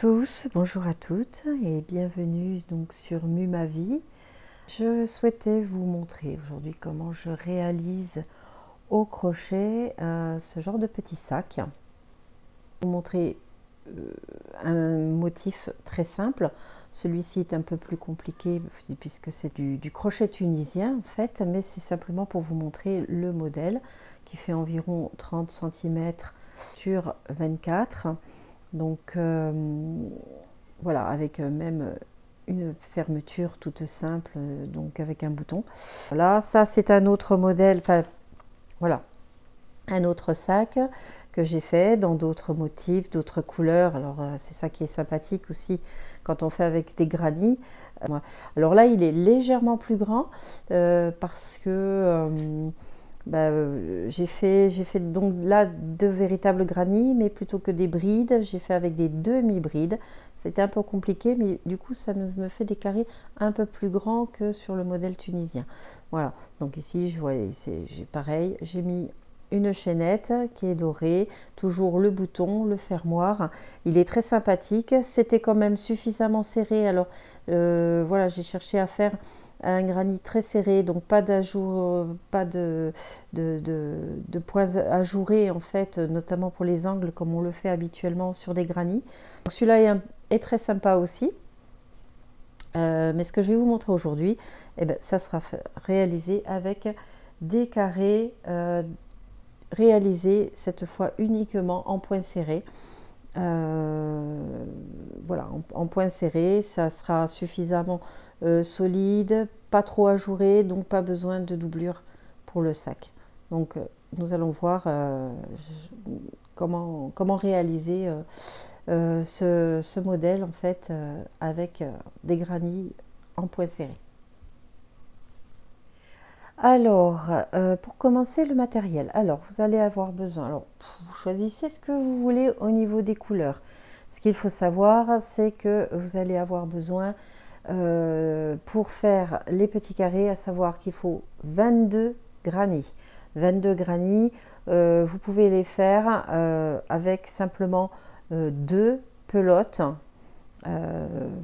tous, bonjour à toutes et bienvenue donc sur Mue ma vie. Je souhaitais vous montrer aujourd'hui comment je réalise au crochet ce genre de petit sac. Vous montrer un motif très simple. Celui-ci est un peu plus compliqué puisque c'est du crochet tunisien en fait, mais c'est simplement pour vous montrer le modèle qui fait environ 30 cm sur 24. Donc voilà, avec même une fermeture toute simple, donc avec un bouton. Voilà, ça c'est un autre modèle, enfin voilà, un autre sac que j'ai fait dans d'autres motifs, d'autres couleurs. Alors c'est ça qui est sympathique aussi quand on fait avec des granits. Alors là il est légèrement plus grand parce que j'ai fait donc là de véritables granits, mais plutôt que des brides, j'ai fait avec des demi-brides. C'était un peu compliqué, mais du coup ça me fait des carrés un peu plus grands que sur le modèle tunisien. Voilà, donc ici je voyais, j'ai pareil, j'ai mis une chaînette qui est dorée, toujours le bouton, le fermoir. Il est très sympathique, c'était quand même suffisamment serré. Alors voilà, j'ai cherché à faire un granit très serré, donc pas d'ajout, pas de points ajourés en fait, notamment pour les angles comme on le fait habituellement sur des granits. Celui-là est très sympa aussi. Mais ce que je vais vous montrer aujourd'hui, ça sera réalisé avec des carrés réalisés cette fois uniquement en point serré. Voilà, en point serré, ça sera suffisamment solide, pas trop ajouré, donc pas besoin de doublure pour le sac. Donc nous allons voir comment réaliser ce modèle en fait avec des granits en point serré. Alors, pour commencer le matériel, alors vous allez avoir besoin, alors vous choisissez ce que vous voulez au niveau des couleurs. Ce qu'il faut savoir, c'est que vous allez avoir besoin pour faire les petits carrés, à savoir qu'il faut 22 granits. 22 granits, vous pouvez les faire avec simplement deux pelotes.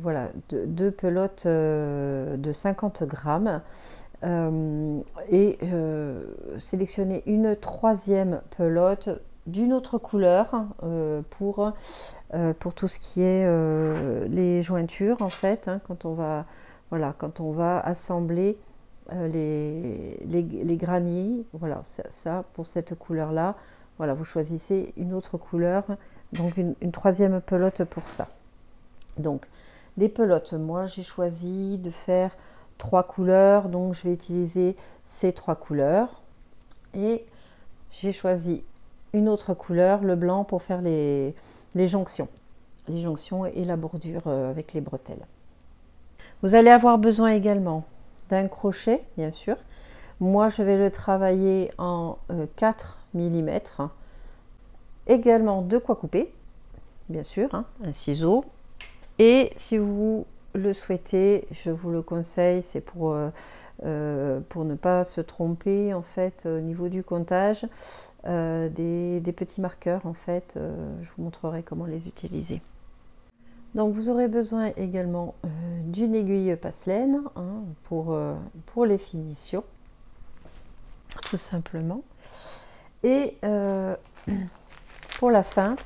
Voilà, deux pelotes de 50 grammes. Et sélectionner une troisième pelote d'une autre couleur pour tout ce qui est les jointures en fait, hein, quand on va assembler les granits. Voilà, ça pour cette couleur là, voilà, vous choisissez une autre couleur, donc une troisième pelote pour ça. Donc des pelotes, moi j'ai choisi de faire 3 couleurs, donc je vais utiliser ces 3 couleurs et j'ai choisi une autre couleur, le blanc, pour faire les jonctions et la bordure avec les bretelles. Vous allez avoir besoin également d'un crochet, bien sûr. Moi je vais le travailler en 4 mm, également de quoi couper, bien sûr, hein, un ciseau, et si vous le souhaitez, je vous le conseille, c'est pour ne pas se tromper en fait au niveau du comptage, des petits marqueurs en fait, je vous montrerai comment les utiliser. Donc vous aurez besoin également d'une aiguille passe-laine, hein, pour les finitions, tout simplement, et pour la fin.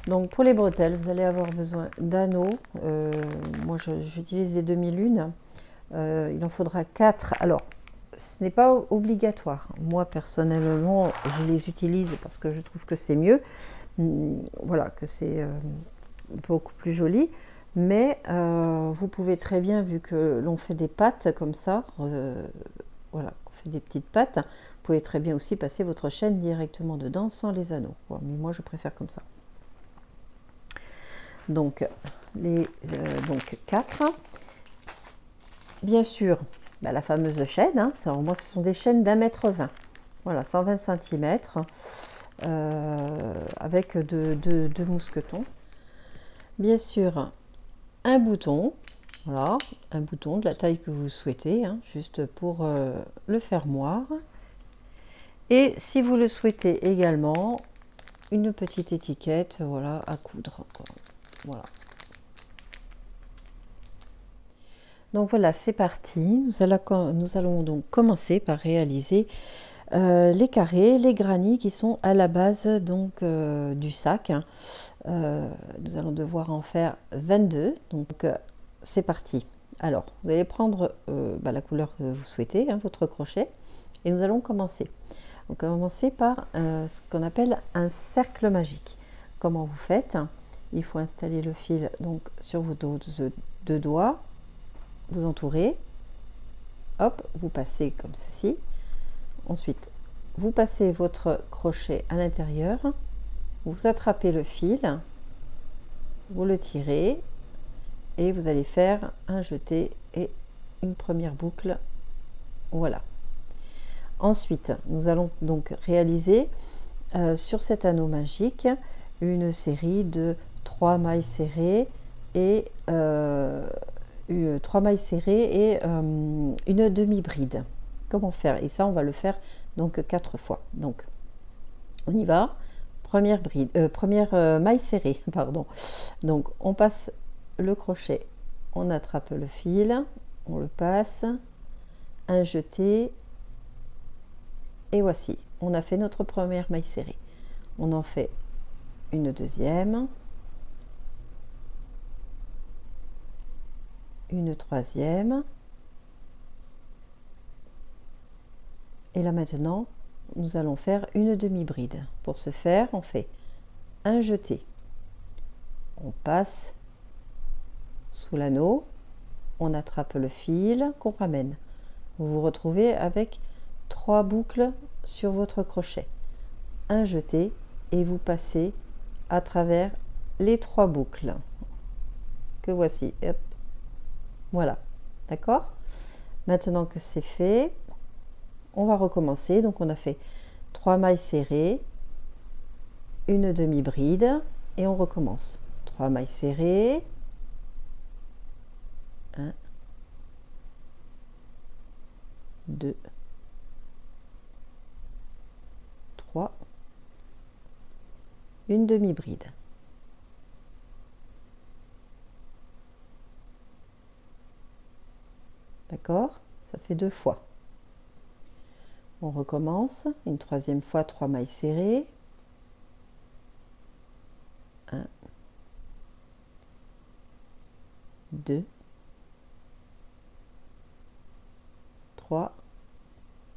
Donc pour les bretelles, vous allez avoir besoin d'anneaux. Moi j'utilise des demi-lunes. Il en faudra 4. Alors ce n'est pas obligatoire. Moi personnellement je les utilise parce que je trouve que c'est mieux. Voilà, que c'est beaucoup plus joli. Mais vous pouvez très bien, vu que l'on fait des pattes comme ça, voilà, on fait des petites pattes, vous pouvez très bien aussi passer votre chaîne directement dedans sans les anneaux. Bon, mais moi je préfère comme ça. Donc, donc 4. Bien sûr, la fameuse chaîne, hein, moi ce sont des chaînes d'1,20 m. Voilà, 120 cm avec deux mousquetons. Bien sûr, un bouton, voilà, un bouton de la taille que vous souhaitez, hein, juste pour le fermoir. Et si vous le souhaitez également, une petite étiquette, voilà, à coudre. Voilà, Donc voilà, c'est parti. Nous allons donc commencer par réaliser les carrés, les granits qui sont à la base donc du sac. Nous allons devoir en faire 22. Donc c'est parti. Alors, vous allez prendre la couleur que vous souhaitez, hein, votre crochet, et nous allons commencer. On va commencer par ce qu'on appelle un cercle magique. Comment vous faites? Il faut installer le fil donc sur vos deux doigts, vous entourez, hop, vous passez comme ceci. Ensuite, vous passez votre crochet à l'intérieur, vous attrapez le fil, vous le tirez et vous allez faire un jeté et une première boucle. Voilà. Ensuite, nous allons donc réaliser sur cet anneau magique une série de 3 mailles serrées et 3 mailles serrées et une demi-bride. Comment faire? Et ça, on va le faire donc 4 fois. Donc, on y va. Première maille serrée, pardon. Donc, on passe le crochet, on attrape le fil, on le passe, un jeté, et voici, on a fait notre première maille serrée. On en fait une deuxième, une troisième, et là maintenant, nous allons faire une demi-bride. Pour ce faire, on fait un jeté, on passe sous l'anneau, on attrape le fil qu'on ramène. Vous vous retrouvez avec 3 boucles sur votre crochet, un jeté et vous passez à travers les 3 boucles que voici. Hop. Voilà, d'accord? Maintenant que c'est fait, on va recommencer. Donc on a fait 3 mailles serrées, une demi-bride et on recommence. 3 mailles serrées, 1, 2, 3, une demi-bride. D'accord? Ça fait 2 fois. On recommence, une troisième fois, 3 mailles serrées. 1, 2, 3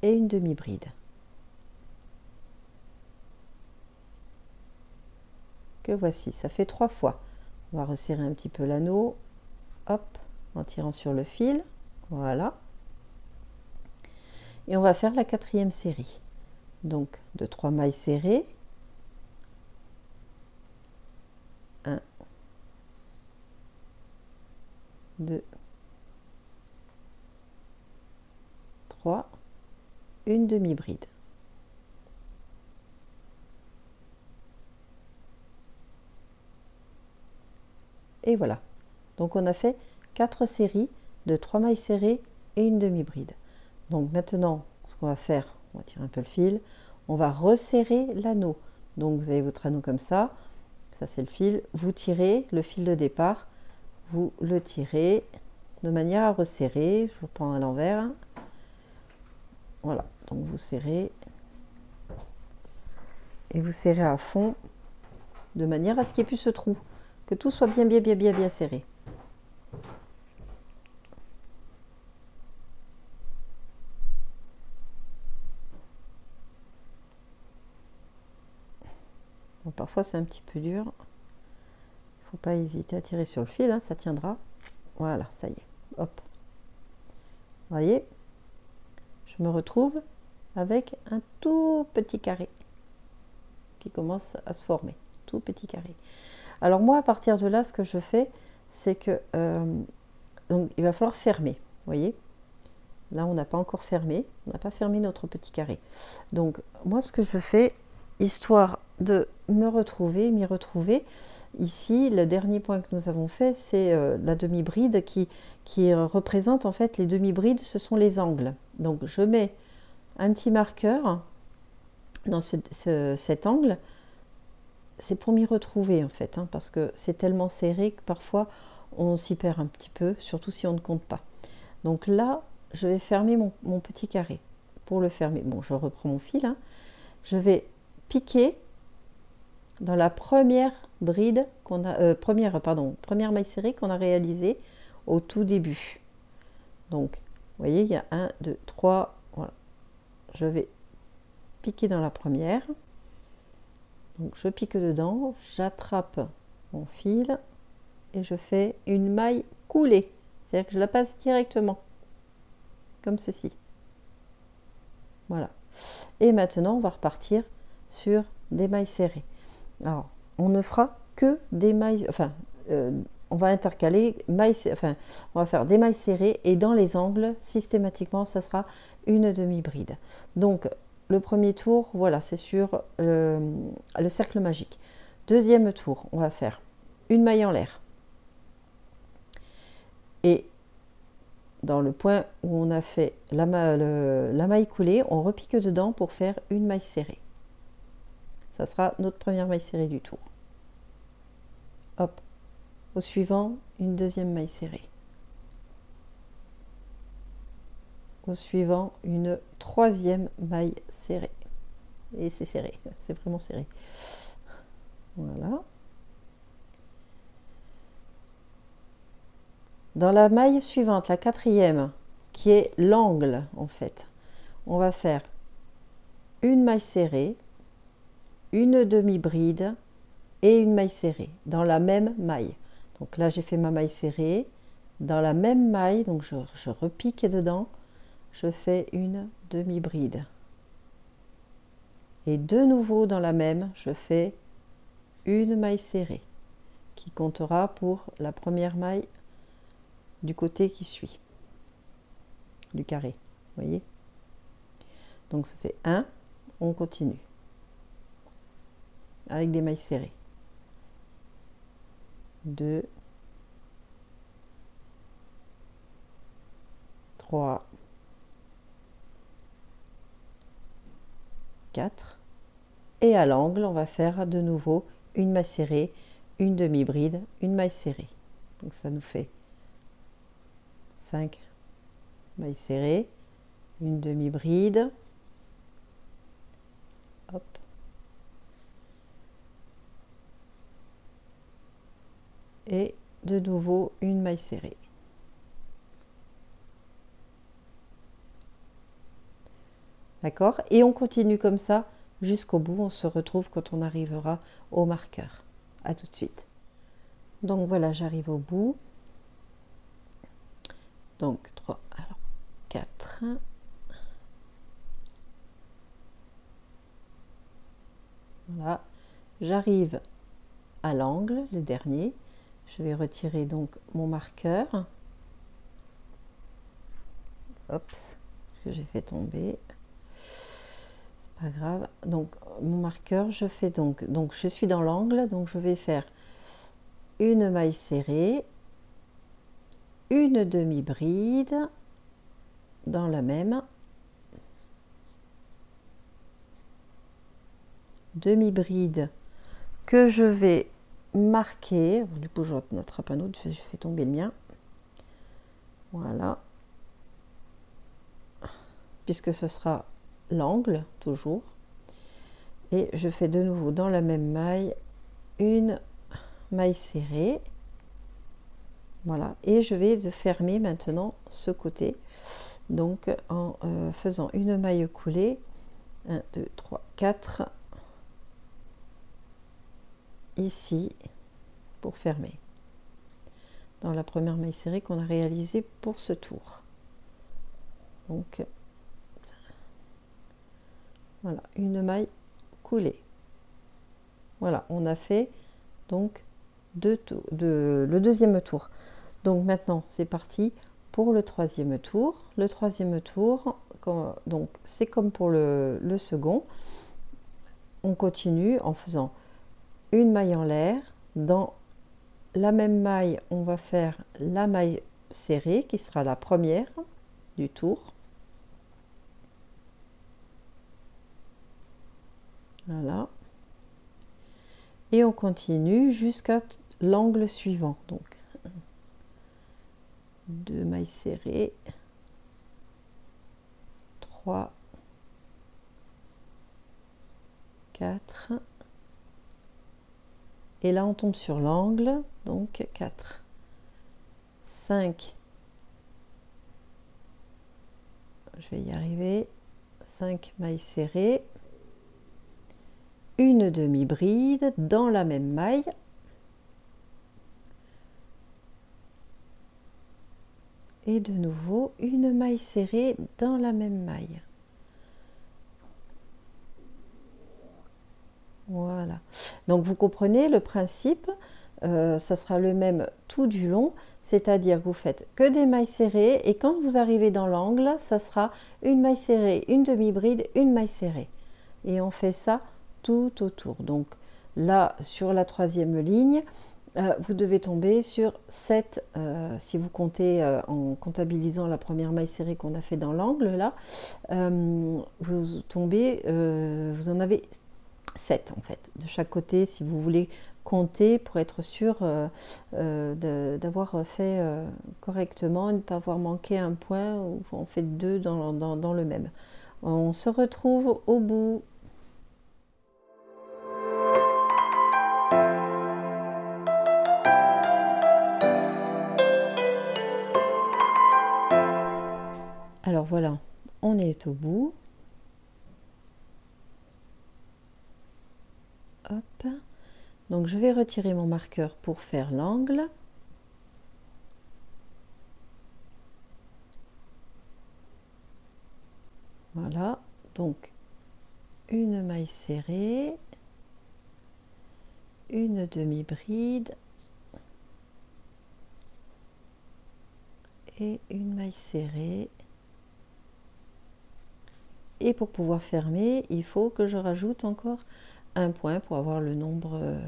et une demi-bride. Que voici, ça fait 3 fois. On va resserrer un petit peu l'anneau, hop, en tirant sur le fil, voilà. Et on va faire la 4e série. Donc de 3 mailles serrées, 1, 2, 3, une demi-bride. Et voilà. Donc on a fait 4 séries de 3 mailles serrées et une demi-bride. Donc maintenant, ce qu'on va faire, on va tirer un peu le fil, on va resserrer l'anneau. Donc vous avez votre anneau comme ça c'est le fil, vous tirez le fil de départ, vous le tirez de manière à resserrer, je vous prends à l'envers, voilà, donc vous serrez et vous serrez à fond de manière à ce qu'il n'y ait plus ce trou, que tout soit bien serré. Donc, parfois c'est un petit peu dur, il ne faut pas hésiter à tirer sur le fil, hein, ça tiendra. Voilà, ça y est, hop. Vous voyez, je me retrouve avec un tout petit carré qui commence à se former, tout petit carré. Alors moi, à partir de là, ce que je fais, c'est que donc il va falloir fermer, vous voyez. Là, on n'a pas encore fermé, on n'a pas fermé notre petit carré. Donc moi, ce que je fais, histoire de m'y retrouver, ici, le dernier point que nous avons fait, c'est la demi-bride qui représente en fait les demi-brides, ce sont les angles. Donc je mets un petit marqueur dans cet angle, c'est pour m'y retrouver en fait, hein, parce que c'est tellement serré que parfois on s'y perd un petit peu, surtout si on ne compte pas. Donc là, je vais fermer mon petit carré. Pour le fermer, bon, je reprends mon fil, hein. Je vais piquer dans la première bride qu'on a, première maille serrée qu'on a réalisée au tout début. Donc, vous voyez, il y a 1, 2, 3, voilà. Je vais piquer dans la première. Donc, je pique dedans, j'attrape mon fil et je fais une maille coulée. C'est-à-dire que je la passe directement, comme ceci. Voilà. Et maintenant, on va repartir sur des mailles serrées. Alors, on ne fera que des mailles, enfin, on va intercaler mailles, enfin, on va faire des mailles serrées et dans les angles, systématiquement, ça sera une demi-bride. Donc, le premier tour, voilà, c'est sur le cercle magique. Deuxième tour, on va faire une maille en l'air. Et dans le point où on a fait la maille coulée, on repique dedans pour faire une maille serrée. Ça sera notre première maille serrée du tour. Hop, au suivant, une deuxième maille serrée. Au suivant, une troisième maille serrée. Et c'est serré, c'est vraiment serré. Voilà. Dans la maille suivante, la quatrième, qui est l'angle en fait, on va faire une maille serrée, une demi-bride et une maille serrée dans la même maille. Donc là, j'ai fait ma maille serrée. Dans la même maille, donc je repique dedans, je fais une demi-bride. Et de nouveau dans la même, je fais une maille serrée qui comptera pour la première maille du côté qui suit du carré, vous voyez. Donc ça fait 1, on continue avec des mailles serrées. 2, 3, 4 et à l'angle, on va faire de nouveau une maille serrée, une demi-bride, une maille serrée. Donc ça nous fait 5 mailles serrées, une demi-bride, hop, et de nouveau une maille serrée. D'accord? Et on continue comme ça jusqu'au bout. On se retrouve quand on arrivera au marqueur. À tout de suite. Donc voilà, j'arrive au bout. Donc 3, alors 4. Voilà, j'arrive à l'angle, le dernier. Je vais retirer donc mon marqueur. Oups, que j'ai fait tomber. C'est pas grave. Donc mon marqueur, je fais donc je suis dans l'angle, donc je vais faire une maille serrée, une demi-bride dans la même, demi-bride que je vais marquer. Du coup, je n'attrape un autre, je fais tomber le mien. Voilà. Puisque ce sera l'angle, toujours. Et je fais de nouveau dans la même maille une maille serrée. Voilà. Et je vais fermer maintenant ce côté. Donc, en faisant une maille coulée. 1, 2, 3, 4. Ici, pour fermer. Dans la première maille serrée qu'on a réalisée pour ce tour. Donc, voilà, une maille coulée. Voilà, on a fait donc le deuxième tour. Donc maintenant, c'est parti pour le troisième tour. Le troisième tour, donc c'est comme pour le second. On continue en faisant une maille en l'air. Dans la même maille, on va faire la maille serrée qui sera la première du tour. Voilà. Et on continue jusqu'à l'angle suivant. Donc 2 mailles serrées, 3, 4, et là on tombe sur l'angle, donc 4, 5, je vais y arriver, 5 mailles serrées, une demi-bride dans la même maille, et de nouveau une maille serrée dans la même maille. Voilà, donc vous comprenez le principe, ça sera le même tout du long, c'est-à-dire que vous faites que des mailles serrées et quand vous arrivez dans l'angle, ça sera une maille serrée, une demi-bride, une maille serrée. Et on fait ça tout autour. Donc là, sur la troisième ligne, vous devez tomber sur 7, si vous comptez en comptabilisant la première maille serrée qu'on a fait dans l'angle, là, vous tombez, vous en avez 7 en fait, de chaque côté, si vous voulez compter pour être sûr d'avoir fait correctement, et ne pas avoir manqué un point, ou on fait 2 dans le même. On se retrouve au bout. Alors voilà, on est au bout. Hop. Donc je vais retirer mon marqueur pour faire l'angle. Voilà, donc une maille serrée, une demi-bride et une maille serrée. Et pour pouvoir fermer, il faut que je rajoute encore un point pour avoir le nombre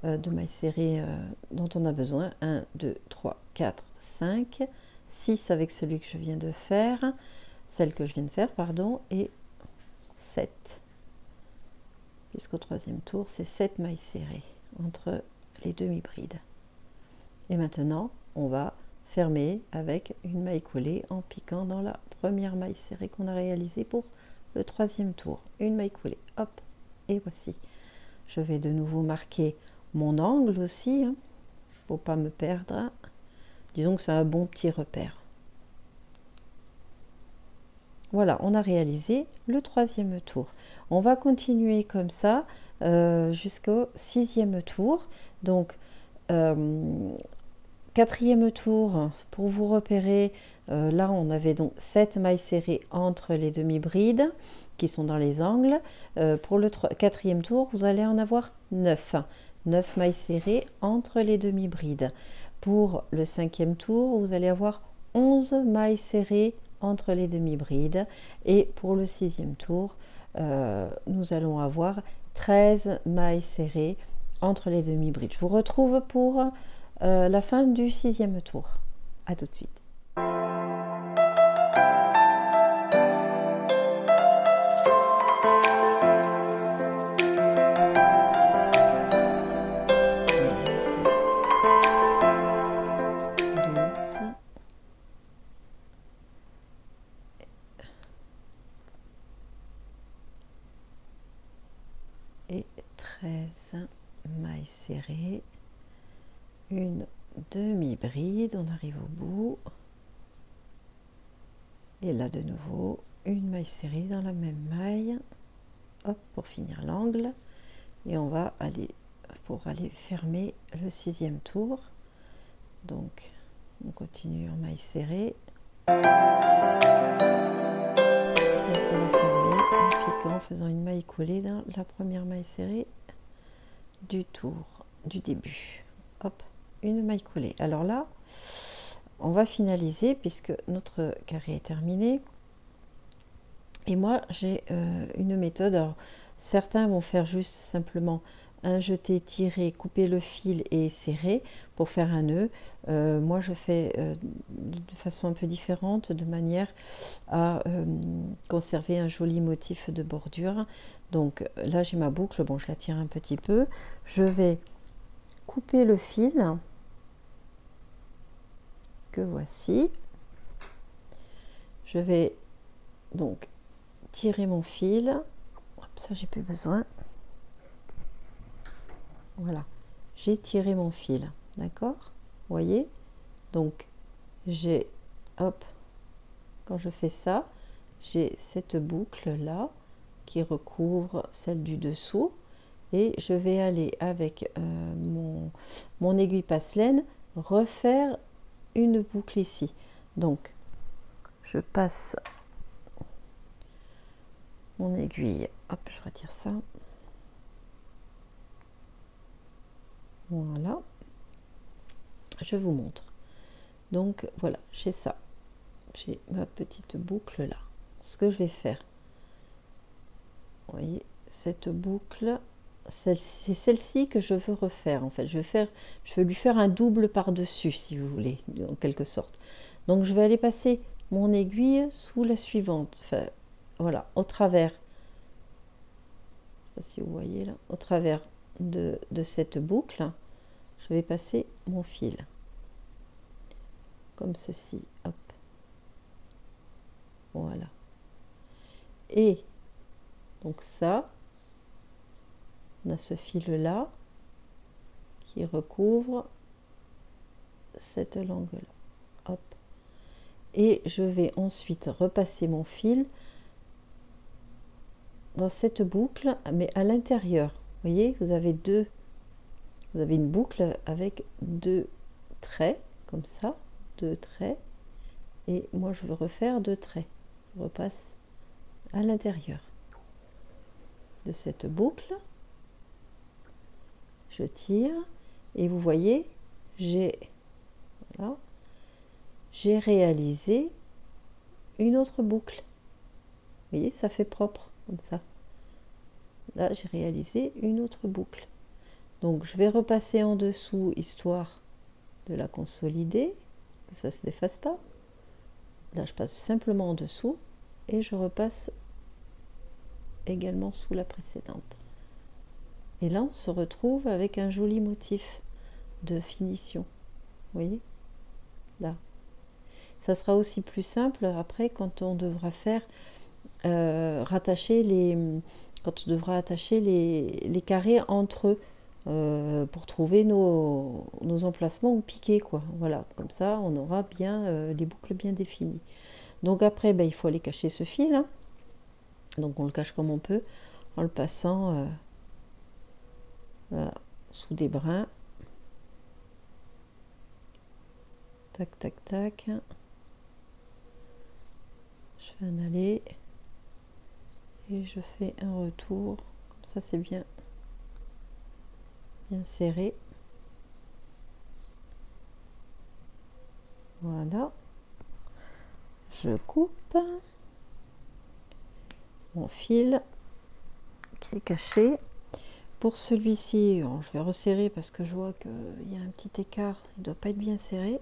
de mailles serrées dont on a besoin. 1, 2, 3, 4, 5, 6 avec celui que je viens de faire, celle que je viens de faire, pardon, et 7. Puisqu'au troisième tour, c'est 7 mailles serrées entre les demi-brides. Et maintenant, on va fermer avec une maille collée en piquant dans la première maille serrée qu'on a réalisée pour le troisième tour. Une maille collée, hop, et voici. Je vais de nouveau marquer mon angle aussi, hein, pour pas me perdre. Disons que c'est un bon petit repère. Voilà, on a réalisé le troisième tour. On va continuer comme ça jusqu'au sixième tour. Donc, quatrième tour, pour vous repérer, là on avait donc 7 mailles serrées entre les demi-brides qui sont dans les angles. Pour le quatrième tour, vous allez en avoir 9. 9 mailles serrées entre les demi-brides. Pour le cinquième tour, vous allez avoir 11 mailles serrées entre les demi-brides. Et pour le sixième tour, nous allons avoir 13 mailles serrées entre les demi-brides. Je vous retrouve pour la fin du sixième tour. À tout de suite. Et 13 mailles serrées, une demi-bride, on arrive au bout, et là de nouveau une maille serrée dans la même maille, hop, pour finir l'angle, et on va aller fermer le sixième tour. Donc on continue en maille serrée, donc on va fermer en piquant, en faisant une maille collée dans la première maille serrée du tour du début. Hop, une maille collée. Alors là, on va finaliser puisque notre carré est terminé. Et moi, j'ai une méthode. Alors, certains vont faire juste simplement un jeté, tirer, couper le fil et serrer pour faire un nœud. Moi, je fais de façon un peu différente, de manière à conserver un joli motif de bordure. Donc là, j'ai ma boucle. Bon, je la tire un petit peu. Je vais couper le fil que voici. Je vais donc tirer mon fil. Hop, ça j'ai plus besoin. Voilà, j'ai tiré mon fil, d'accord? Vous voyez? Donc j'ai, hop, quand je fais ça, j'ai cette boucle là qui recouvre celle du dessous, et je vais aller avec mon aiguille passe-laine refaire une boucle ici. Donc je passe mon aiguille, hop, je retire ça, voilà, je vous montre. Donc voilà, j'ai ça, j'ai ma petite boucle là. Ce que je vais faire, vous voyez, cette boucle, c'est celle-ci que je veux refaire. En fait, je veux lui faire un double par-dessus, si vous voulez, en quelque sorte. Donc je vais aller passer mon aiguille sous la suivante, enfin, voilà, au travers, je sais pas si vous voyez là, au travers de cette boucle, je vais passer mon fil comme ceci, hop, voilà. Et donc ça, on a ce fil là qui recouvre cette langue là, hop, et je vais ensuite repasser mon fil dans cette boucle, mais à l'intérieur. Vous voyez, vous avez une boucle avec deux traits comme ça, deux traits, et moi je veux refaire deux traits. Je repasse à l'intérieur de cette boucle, je tire, et vous voyez, voilà, j'ai réalisé une autre boucle. Vous voyez, ça fait propre comme ça. Là, j'ai réalisé une autre boucle. Donc, je vais repasser en dessous, histoire de la consolider, que ça ne se défasse pas. Là, je passe simplement en dessous et je repasse également sous la précédente. Et là, on se retrouve avec un joli motif de finition. Vous voyez, là. Ça sera aussi plus simple après quand on devra faire rattacher quand on devra attacher les carrés entre eux pour trouver nos emplacements ou piquer, quoi. Voilà, comme ça on aura bien les boucles bien définies. Donc après, il faut aller cacher ce fil, hein. Donc on le cache comme on peut en le passant voilà, sous des brins. Tac, tac, tac. Je fais un aller et je fais un retour. Comme ça, c'est bien serré. Voilà. Je coupe mon fil qui est caché. Pour celui-ci, je vais resserrer parce que je vois qu'il y a un petit écart. Il ne doit pas être bien serré.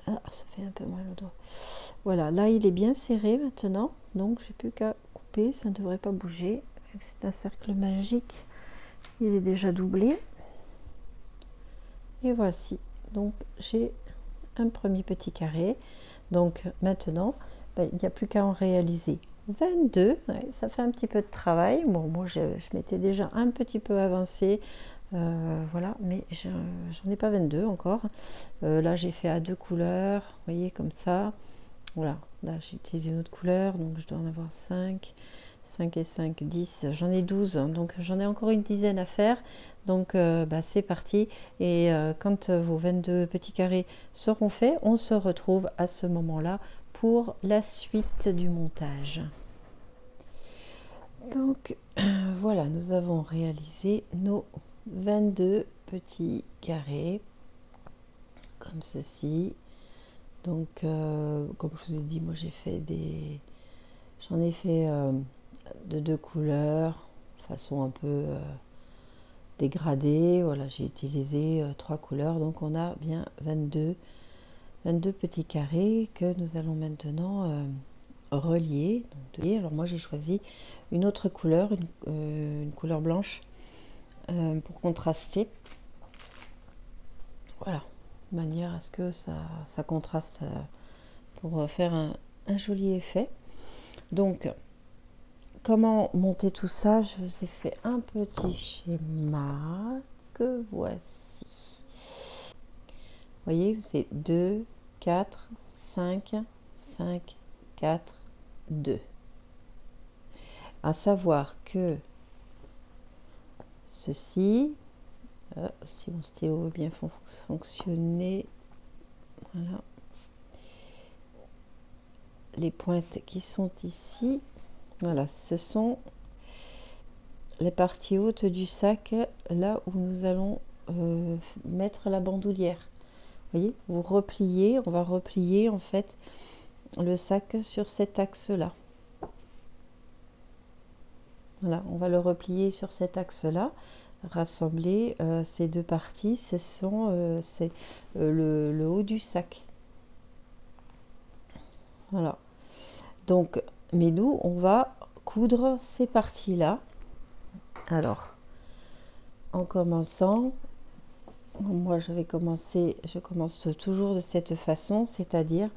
Ah, ça fait un peu mal au doigt. Voilà, là il est bien serré maintenant, donc j'ai plus qu'à couper, ça ne devrait pas bouger. C'est un cercle magique, il est déjà doublé. Et voici, donc j'ai un premier petit carré. Donc maintenant, il n'y a plus qu'à en réaliser 22. Ouais, ça fait un petit peu de travail. Bon, moi je m'étais déjà un petit peu avancé. Voilà, mais j'en ai pas 22 encore. Là j'ai fait à deux couleurs, vous voyez, comme ça. Voilà, là j'ai utilisé une autre couleur, donc je dois en avoir 5 et 5, 10, j'en ai 12, donc j'en ai encore une dizaine à faire. Donc c'est parti, et quand vos 22 petits carrés seront faits, on se retrouve à ce moment là pour la suite du montage. Donc voilà, nous avons réalisé nos 22 petits carrés comme ceci. Donc comme je vous ai dit, moi j'en ai fait de deux couleurs, façon un peu dégradée. Voilà, j'ai utilisé trois couleurs, donc on a bien 22 petits carrés que nous allons maintenant relier. Donc, alors moi j'ai choisi une autre couleur, une couleur blanche pour contraster. de manière à ce que ça contraste pour faire un joli effet. Donc, comment monter tout ça? Je vous ai fait un petit schéma que voici. Vous voyez, c'est 2, 4, 5, 5, 4, 2. À savoir que ceci, si mon stylo veut bien fonctionner, voilà, les pointes qui sont ici, voilà, ce sont les parties hautes du sac, là où nous allons mettre la bandoulière. Vous voyez, vous repliez, on va replier en fait le sac sur cet axe-là. Voilà, on va le replier sur cet axe-là, rassembler ces deux parties, ce sont le haut du sac. Voilà. Donc, mais nous, on va coudre ces parties-là. Alors, en commençant, moi je commence toujours de cette façon, c'est-à-dire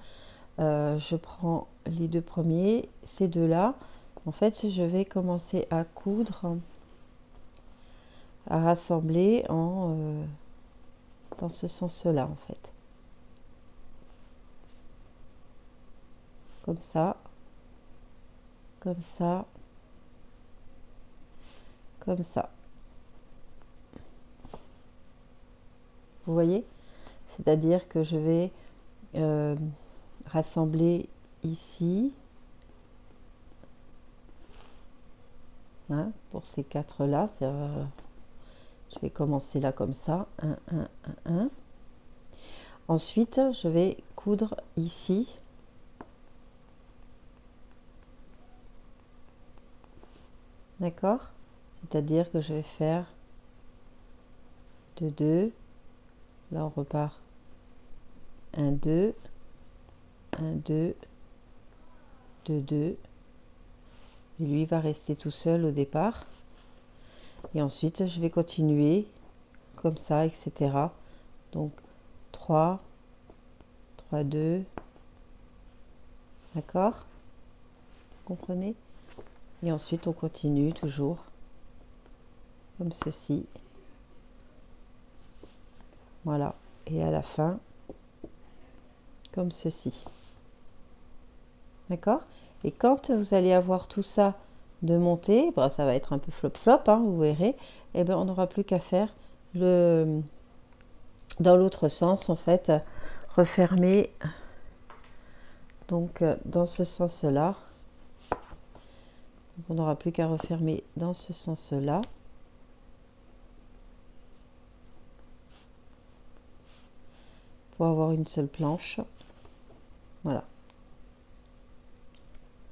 je prends les deux premiers, ces deux-là. En fait, je vais commencer à coudre, à rassembler dans ce sens-là, en fait. Comme ça, comme ça, comme ça. Vous voyez? C'est-à-dire que je vais rassembler ici, hein, pour ces quatre-là. Je vais commencer là comme ça, 1, 1, 1, 1. Ensuite, je vais coudre ici. D'accord? C'est-à-dire que je vais faire de 2. Là, on repart 1, 2, 1, 2, 2, 2. Et lui va rester tout seul au départ. Et ensuite, je vais continuer comme ça, etc. Donc, 3, 3, 2. D'accord? Vous comprenez? Et ensuite, on continue toujours comme ceci. Voilà. Et à la fin, comme ceci. D'accord? Et quand vous allez avoir tout ça de monter, bon, ça va être un peu flop-flop, hein, vous verrez, et bien on n'aura plus qu'à faire dans l'autre sens, en fait, refermer, donc dans ce sens-là. On n'aura plus qu'à refermer dans ce sens-là. Pour avoir une seule planche. Voilà.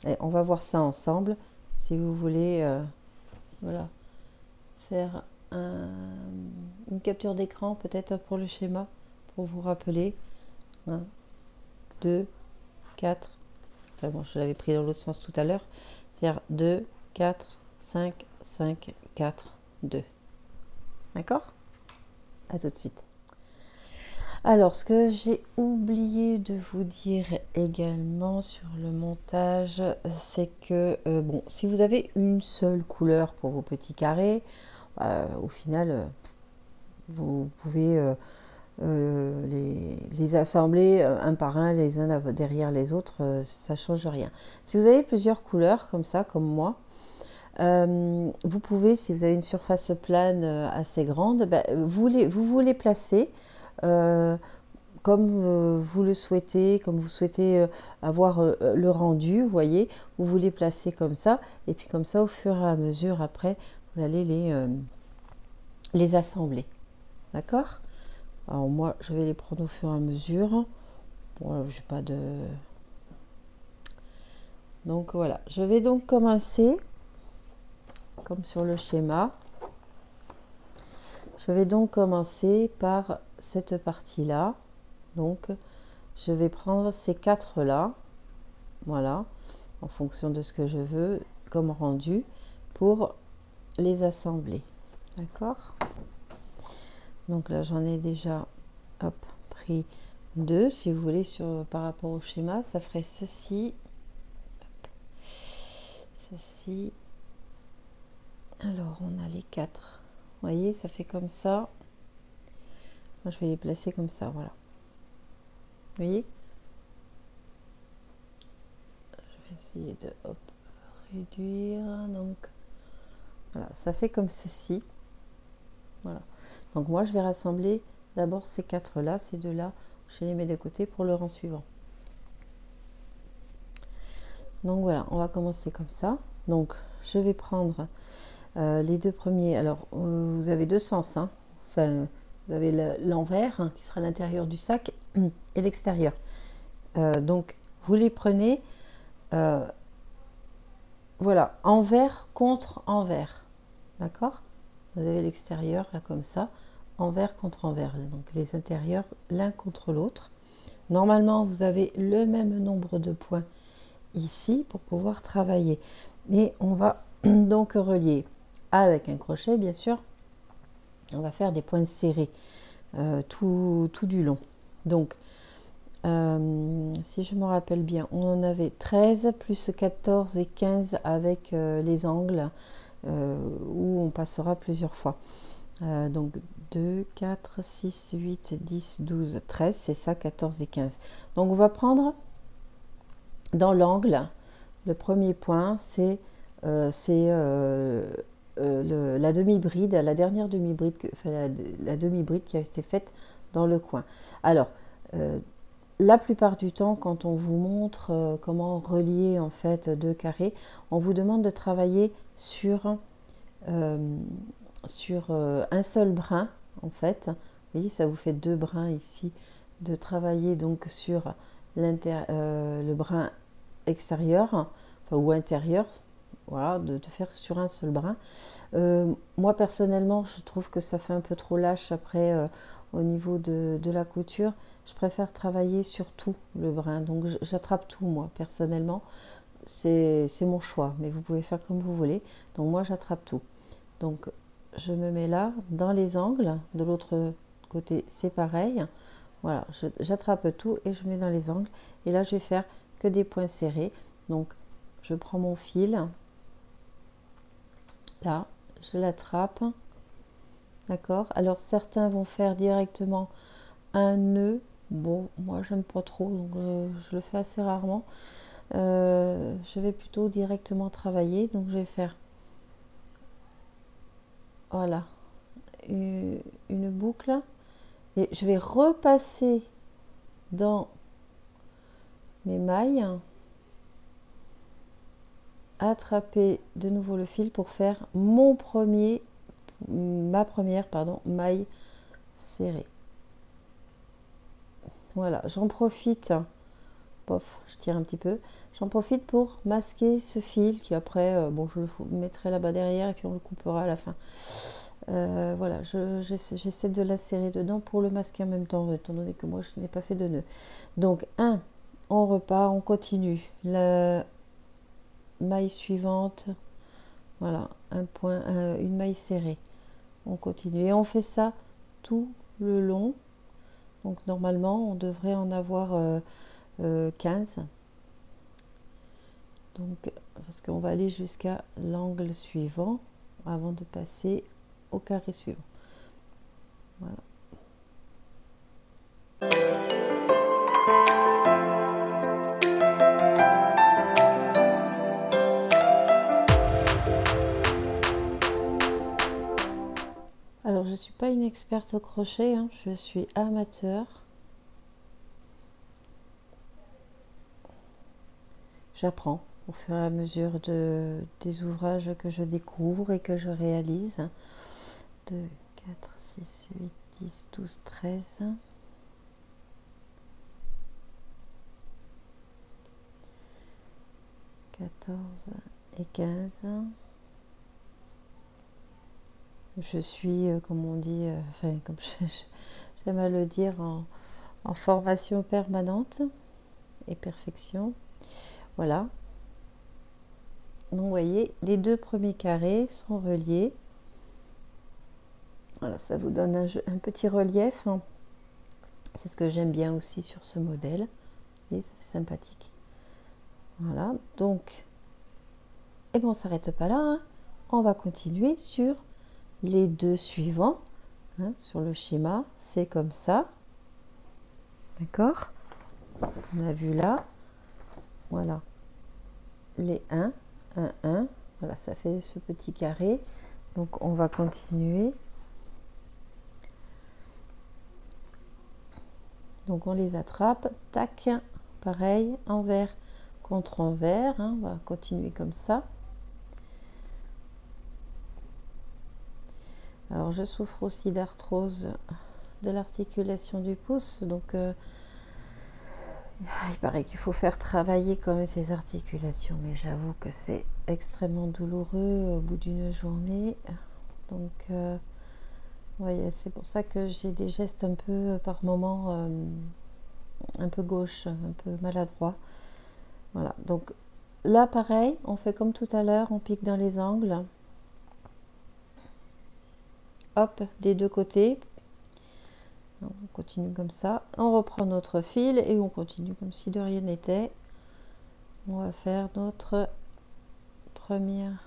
Et on va voir ça ensemble. Si vous voulez voilà, faire une capture d'écran, peut-être pour le schéma, pour vous rappeler. 1, 2, 4. Enfin bon, je l'avais pris dans l'autre sens tout à l'heure. C'est-à-dire 2, 4, 5, 5, 4, 2. D'accord? À tout de suite. Alors, ce que j'ai oublié de vous dire également sur le montage, c'est que, bon, si vous avez une seule couleur pour vos petits carrés, au final, vous pouvez les assembler un par un, les uns derrière les autres, ça ne change rien. Si vous avez plusieurs couleurs, comme ça, comme moi, vous pouvez, si vous avez une surface plane assez grande, vous les placez comme vous le souhaitez, comme vous souhaitez avoir le rendu, vous voyez, vous les placez comme ça, et puis comme ça, au fur et à mesure, après, vous allez les assembler. D'accord? Alors moi, je vais les prendre au fur et à mesure. Bon, j'ai pas de... Donc voilà, je vais donc commencer, comme sur le schéma. Je vais donc commencer par cette partie-là. Donc, je vais prendre ces quatre-là, voilà, en fonction de ce que je veux comme rendu, pour les assembler. D'accord? Donc là, j'en ai déjà, hop, pris 2, si vous voulez, par rapport au schéma, ça ferait ceci. Ceci. Alors, on a les 4. Vous voyez, ça fait comme ça. Moi, je vais les placer comme ça, voilà. Vous voyez? Je vais essayer de réduire. Donc, voilà, ça fait comme ceci. Voilà. Donc, moi, je vais rassembler d'abord ces 4 là, ces 2 là. Je les mets de côté pour le rang suivant. Donc, voilà, on va commencer comme ça. Donc, je vais prendre les 2 premiers. Alors, vous avez 2 sens, hein. Enfin, vous avez l'envers, hein, qui sera l'intérieur du sac, et l'extérieur. Donc, vous les prenez, voilà, envers contre envers. D'accord? Vous avez l'extérieur, là, comme ça, envers contre envers. Donc, les intérieurs, l'un contre l'autre. Normalement, vous avez le même nombre de points ici pour pouvoir travailler. Et on va donc relier avec un crochet, bien sûr. On va faire des points serrés tout du long. Donc, si je me rappelle bien, on en avait 13 plus 14 et 15 avec les angles où on passera plusieurs fois. Donc 2, 4, 6, 8, 10, 12, 13, c'est ça, 14 et 15. Donc on va prendre dans l'angle, le premier point, c'est la demi-bride, la dernière demi-bride, la demi-bride qui a été faite dans le coin. Alors, la plupart du temps, quand on vous montre comment relier en fait 2 carrés, on vous demande de travailler sur un seul brin en fait. Vous voyez, ça vous fait 2 brins ici, de travailler donc sur le brin extérieur, enfin, ou intérieur, voilà, de faire sur un seul brin. Moi personnellement, je trouve que ça fait un peu trop lâche après au niveau de la couture. Je préfère travailler sur tout le brin, donc j'attrape tout moi personnellement, c'est mon choix, mais vous pouvez faire comme vous voulez. Donc moi j'attrape tout, donc je me mets là dans les angles, de l'autre côté c'est pareil, voilà, j'attrape tout et je mets dans les angles, et là je vais faire que des points serrés. Donc je prends mon fil, là je l'attrape, d'accord. Alors certains vont faire directement un nœud. Bon, moi j'aime pas trop, donc je le fais assez rarement. Je vais plutôt directement travailler, donc je vais faire, voilà, une boucle, et je vais repasser dans mes mailles, attraper de nouveau le fil pour faire ma première maille serrée. Voilà, j'en profite, pof, je tire un petit peu, j'en profite pour masquer ce fil qui après, bon, je le mettrai là-bas derrière et puis on le coupera à la fin. Voilà, j'essaie de l'insérer dedans pour le masquer en même temps, étant donné que moi je n'ai pas fait de nœud. Donc on repart, on continue. La maille suivante, voilà, une maille serrée. On continue et on fait ça tout le long. Donc normalement on devrait en avoir 15. Donc parce qu'on va aller jusqu'à l'angle suivant avant de passer au carré suivant. Voilà. Alors je ne suis pas une experte au crochet, hein, je suis amateur. J'apprends au fur et à mesure des ouvrages que je découvre et que je réalise. 2, 4, 6, 8, 10, 12, 13. 14 et 15. Je suis, comme on dit, enfin, comme j'aime à le dire, en formation permanente et perfection. Voilà. Donc, vous voyez, les 2 premiers carrés sont reliés. Voilà, ça vous donne un petit relief. C'est ce que j'aime bien aussi sur ce modèle. Et c'est sympathique. Voilà, donc, et bon, on s'arrête pas là, hein. On va continuer sur les deux suivants, hein, sur le schéma, c'est comme ça. D'accord? Ce qu'on a vu là. Voilà. Les 1, 1, 1. Voilà, ça fait ce petit carré. Donc, on va continuer. Donc, on les attrape. Tac. Pareil, envers contre envers. Hein, on va continuer comme ça. Alors, je souffre aussi d'arthrose de l'articulation du pouce. Donc, il paraît qu'il faut faire travailler quand même ces articulations. Mais j'avoue que c'est extrêmement douloureux au bout d'une journée. Donc, voyez, c'est pour ça que j'ai des gestes un peu, par moment, un peu gauche, un peu maladroit. Voilà, donc là, pareil, on fait comme tout à l'heure, on pique dans les angles. Hop, des deux côtés. On continue comme ça. On reprend notre fil et on continue comme si de rien n'était. On va faire notre première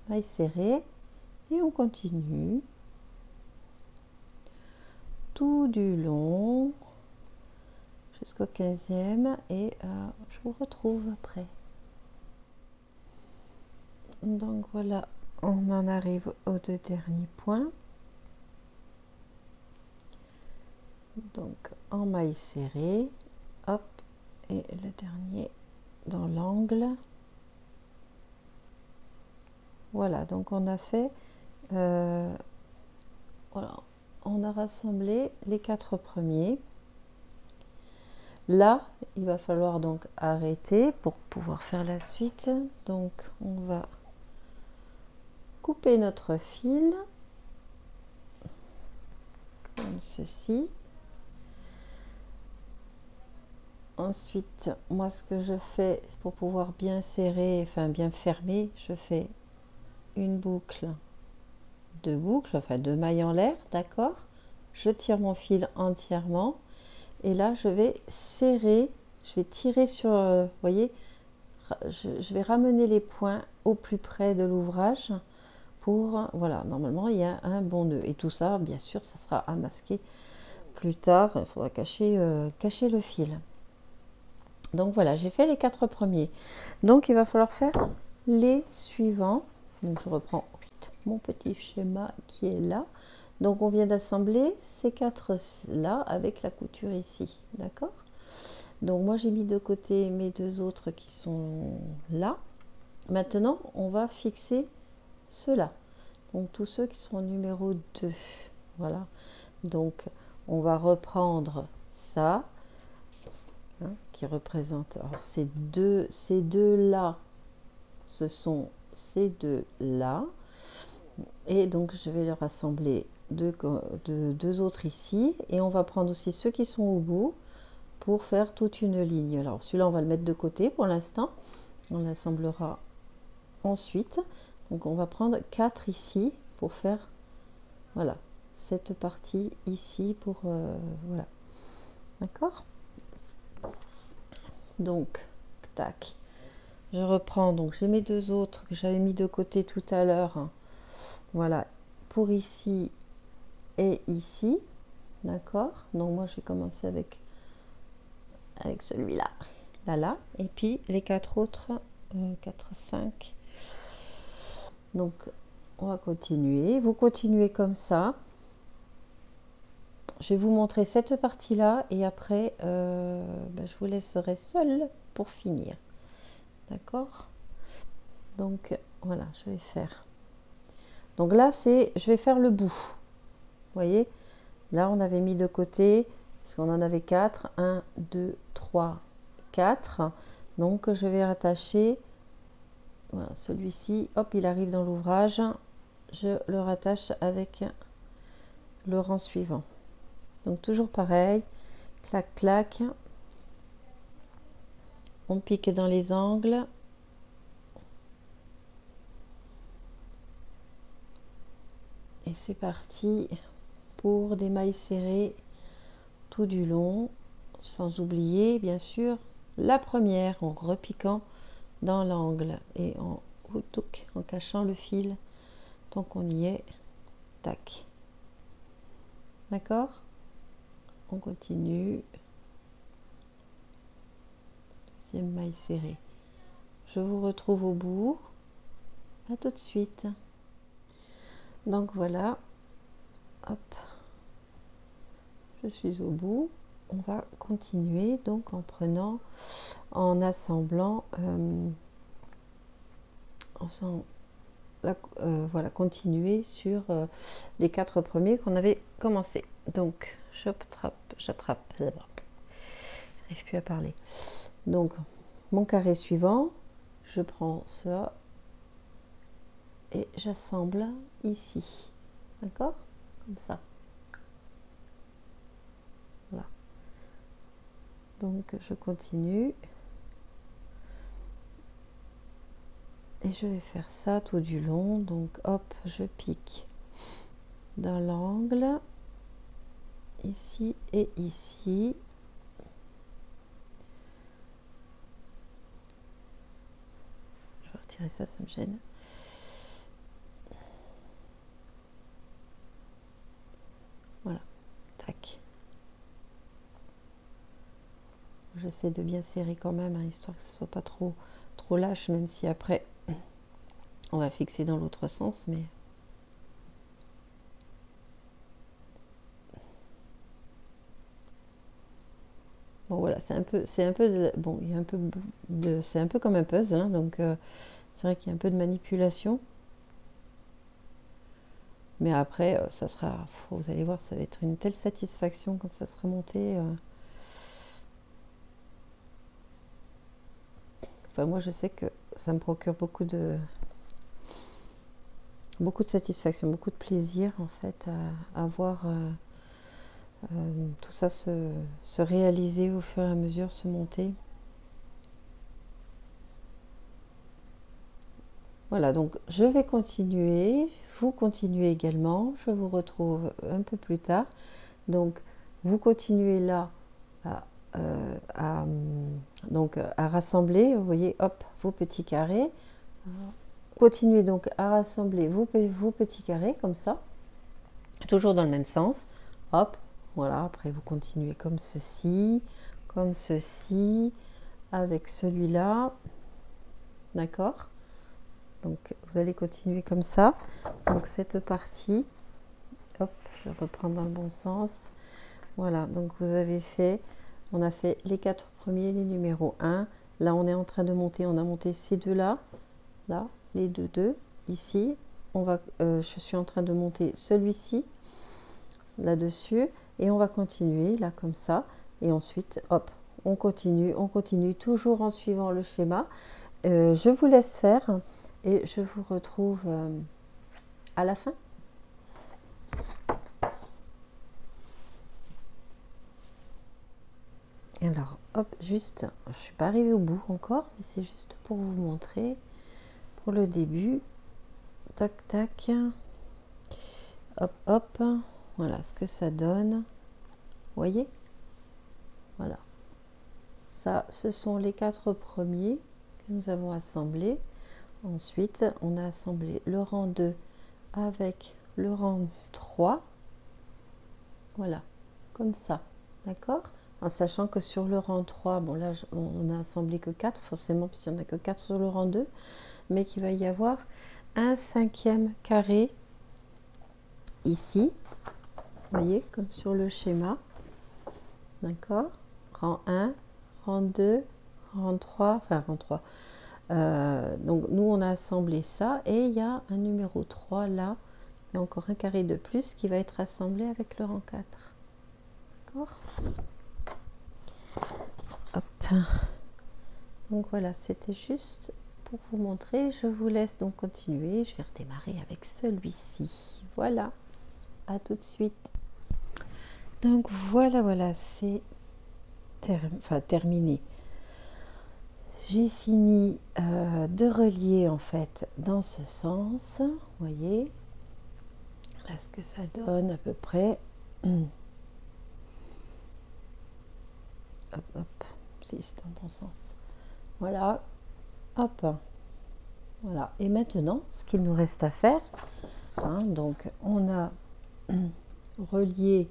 maille serrée et on continue tout du long jusqu'au 15e et je vous retrouve après. Donc voilà, on en arrive aux deux derniers points. Donc en maille serrée, hop, et le dernier dans l'angle. Voilà, donc on a fait, voilà, on a rassemblé les 4 premiers. Là, il va falloir donc arrêter pour pouvoir faire la suite. Donc on va couper notre fil comme ceci. Ensuite, moi ce que je fais pour pouvoir bien serrer, enfin bien fermer, je fais une boucle, deux boucles, enfin deux mailles en l'air, d'accord? Je tire mon fil entièrement et là je vais serrer, je vais tirer sur, vous voyez, je vais ramener les points au plus près de l'ouvrage pour, voilà, normalement il y a un bon nœud et tout ça, bien sûr, ça sera à masquer plus tard, il faudra cacher, cacher le fil. Donc voilà, j'ai fait les 4 premiers. Donc il va falloir faire les suivants. Donc je reprends mon petit schéma qui est là. Donc on vient d'assembler ces 4 là avec la couture ici, d'accord? Donc moi j'ai mis de côté mes 2 autres qui sont là. Maintenant on va fixer ceux-là. Donc tous ceux qui sont numéro 2. Voilà. Donc on va reprendre ça. Hein, qui représente, alors ces deux là, ce sont ces deux là, et donc je vais les rassembler deux autres ici, et on va prendre aussi ceux qui sont au bout pour faire toute une ligne. Alors celui-là on va le mettre de côté pour l'instant, on l'assemblera ensuite. Donc on va prendre 4 ici pour faire, voilà, cette partie ici pour voilà, d'accord? Donc, tac, je reprends, donc j'ai mes 2 autres que j'avais mis de côté tout à l'heure, voilà, pour ici et ici, d'accord? Donc moi je vais commencer avec celui-là, là, et puis les 4 autres, 4, 5, donc on va continuer, vous continuez comme ça. Je vais vous montrer cette partie-là et après, je vous laisserai seule pour finir. D'accord? Donc, voilà, je vais faire. Donc là, je vais faire le bout. Vous voyez? Là, on avait mis de côté, parce qu'on en avait 4. 1, 2, 3, 4. Donc, je vais rattacher. Voilà, celui-ci, hop, il arrive dans l'ouvrage. Je le rattache avec le rang suivant. Donc toujours pareil, clac clac, on pique dans les angles, et c'est parti pour des mailles serrées tout du long, sans oublier bien sûr la première en repiquant dans l'angle et en cachant le fil tant qu'on y est. Tac. D'accord? On continue. Deuxième maille serrée. Je vous retrouve au bout. À tout de suite. Donc voilà. Hop. Je suis au bout. On va continuer donc en assemblant, voilà, continuer sur les 4 premiers qu'on avait commencé. Donc j'attrape, j'arrive plus à parler. Donc mon carré suivant, je prends ça et j'assemble ici, d'accord, comme ça. Voilà. Donc je continue et je vais faire ça tout du long. Donc hop, je pique dans l'angle ici et ici. Je vais retirer ça, ça me gêne. Voilà, tac. J'essaie de bien serrer quand même, hein, histoire que ce soit pas trop lâche, même si après on va fixer dans l'autre sens, mais bon voilà, c'est un peu bon, il y a un peu de, c'est un peu comme un puzzle, hein, donc c'est vrai qu'il y a un peu de manipulation, mais après ça sera, vous allez voir, ça va être une telle satisfaction quand ça sera monté. Enfin, moi je sais que ça me procure beaucoup de satisfaction, beaucoup de plaisir en fait à voir tout ça se réaliser au fur et à mesure, se monter. Voilà, donc je vais continuer, vous continuez également, je vous retrouve un peu plus tard. Donc vous continuez là donc à rassembler, vous voyez, hop, vos petits carrés. Continuez donc à rassembler vos petits carrés comme ça, toujours dans le même sens. Hop, voilà, après vous continuez comme ceci, avec celui-là, d'accord? Donc vous allez continuer comme ça. Donc cette partie, hop, je reprends dans le bon sens. Voilà, donc vous avez fait, on a fait les 4 premiers, les numéros 1. Là on est en train de monter, on a monté ces deux-là, là, les deux, ici. Je suis en train de monter celui-ci, là-dessus, et on va continuer, là, comme ça. Et ensuite, hop, on continue, toujours en suivant le schéma. Je vous laisse faire et je vous retrouve à la fin. Alors, hop, juste, je ne suis pas arrivée au bout encore, mais c'est juste pour vous montrer, pour le début, tac, tac, hop, hop, voilà ce que ça donne, vous voyez, voilà, ça, ce sont les 4 premiers que nous avons assemblés. Ensuite, on a assemblé le rang 2 avec le rang 3, voilà, comme ça, d'accord? En sachant que sur le rang 3, bon là on a assemblé que 4 forcément, puisqu'il n'y en a que 4 sur le rang 2, mais qu'il va y avoir un 5e carré ici, vous voyez, comme sur le schéma, d'accord, rang 1, rang 2, rang 3, enfin rang 3. Donc nous on a assemblé ça, et il y a un numéro 3 là, il y a encore un carré de plus qui va être assemblé avec le rang 4, d'accord. Hop. Donc voilà, c'était juste pour vous montrer. Je vous laisse donc continuer. Je vais redémarrer avec celui-ci. Voilà, à tout de suite. Donc voilà, c'est terminé. J'ai fini de relier en fait dans ce sens. Vous voyez, là ce que ça donne à peu près. si c'est dans le bon sens. Voilà, hop, voilà. Et maintenant, ce qu'il nous reste à faire, hein, donc on a relié,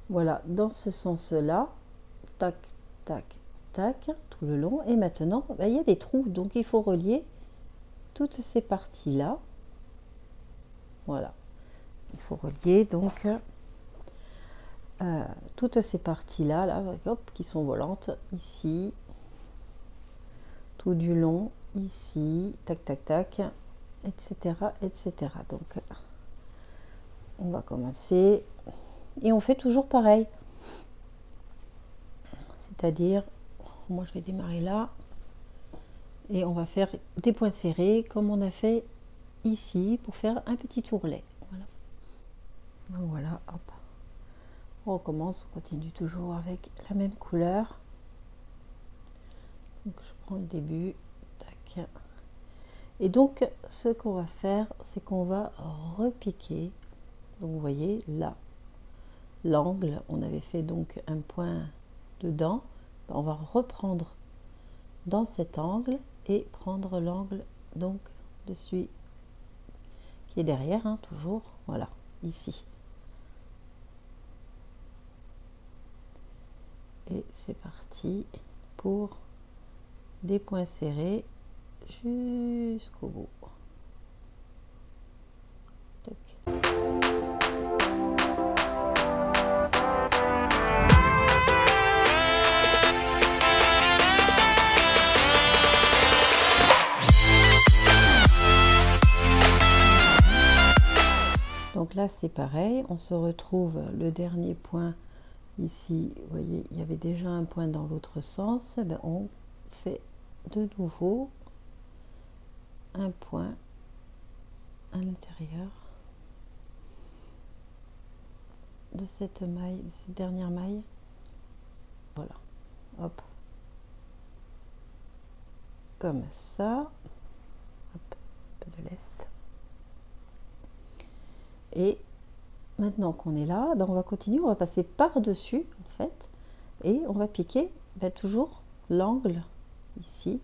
voilà, dans ce sens-là, tac, tac, tac, tout le long. Et maintenant, ben, il y a des trous, donc il faut relier toutes ces parties-là. Voilà, il faut relier donc toutes ces parties-là, là, hop, qui sont volantes, ici, tout du long, ici, tac, tac, tac, etc., etc. Donc, on va commencer et on fait toujours pareil. C'est-à-dire, moi je vais démarrer là et on va faire des points serrés comme on a fait ici pour faire un petit tourlet. Voilà. Donc voilà, hop. On recommence, on continue toujours avec la même couleur. Donc je prends le début, tac. Et donc ce qu'on va faire, c'est qu'on va repiquer. Donc vous voyez là, l'angle, on avait fait donc un point dedans. On va reprendre dans cet angle et prendre l'angle donc de celui qui est derrière, hein, toujours, voilà, ici. Et c'est parti pour des points serrés jusqu'au bout. Tac. Donc là c'est pareil, on se retrouve le dernier point ici, vous voyez, il y avait déjà un point dans l'autre sens, eh bien, on fait de nouveau un point à l'intérieur de cette maille, de cette dernière maille. Voilà, hop, comme ça, hop, un peu de lest. Et maintenant qu'on est là, ben on va continuer, on va passer par-dessus en fait, et on va piquer ben, toujours l'angle ici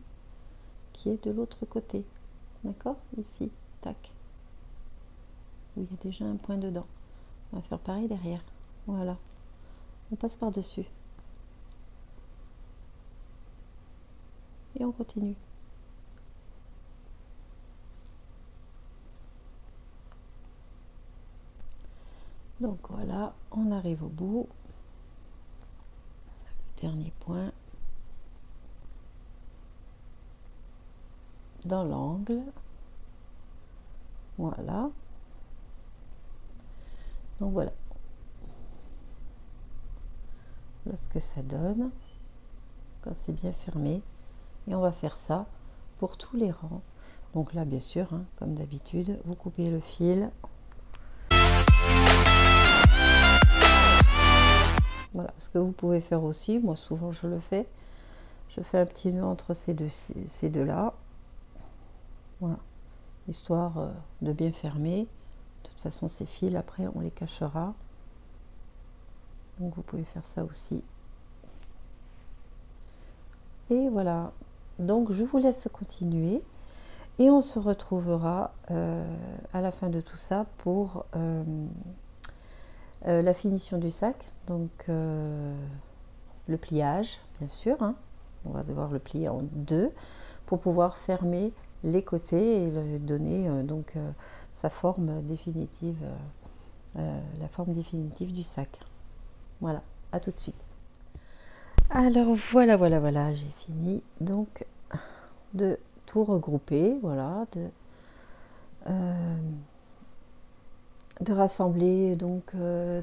qui est de l'autre côté, d'accord, ici, tac, où il y a déjà un point dedans. On va faire pareil derrière, voilà, on passe par-dessus et on continue. Donc voilà, on arrive au bout, le dernier point dans l'angle, voilà. Donc voilà, voilà ce que ça donne quand c'est bien fermé. Et on va faire ça pour tous les rangs. Donc là, bien sûr, hein, comme d'habitude, vous coupez le fil. Voilà, ce que vous pouvez faire aussi, moi souvent je le fais. Je fais un petit nœud entre ces deux-là. Voilà, histoire de bien fermer. De toute façon, ces fils, après, on les cachera. Donc, vous pouvez faire ça aussi. Et voilà. Donc, je vous laisse continuer. Et on se retrouvera à la fin de tout ça pour la finition du sac. Donc, le pliage, bien sûr. Hein. On va devoir le plier en deux pour pouvoir fermer les côtés et lui donner donc sa forme définitive, la forme définitive du sac. Voilà, à tout de suite. Alors voilà, j'ai fini donc de tout regrouper, voilà, de rassembler donc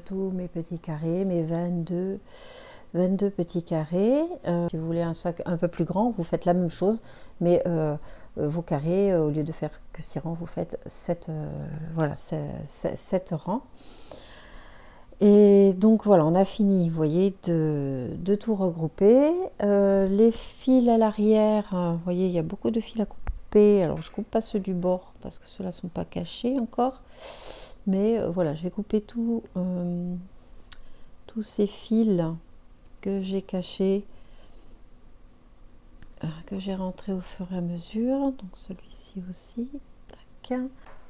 tous mes petits carrés, mes 22 petits carrés. Si vous voulez un sac un peu plus grand, vous faites la même chose, mais vos carrés, au lieu de faire que 6 rangs, vous faites 7, voilà, 7 rangs. Et donc voilà, on a fini, vous voyez, de tout regrouper. Les fils à l'arrière, vous voyez, il y a beaucoup de fils à couper. Alors je coupe pas ceux du bord parce que ceux-là sont pas cachés encore. Mais voilà, je vais couper tous ces fils que j'ai cachés que j'ai rentré au fur et à mesure. Donc celui-ci aussi. Tac.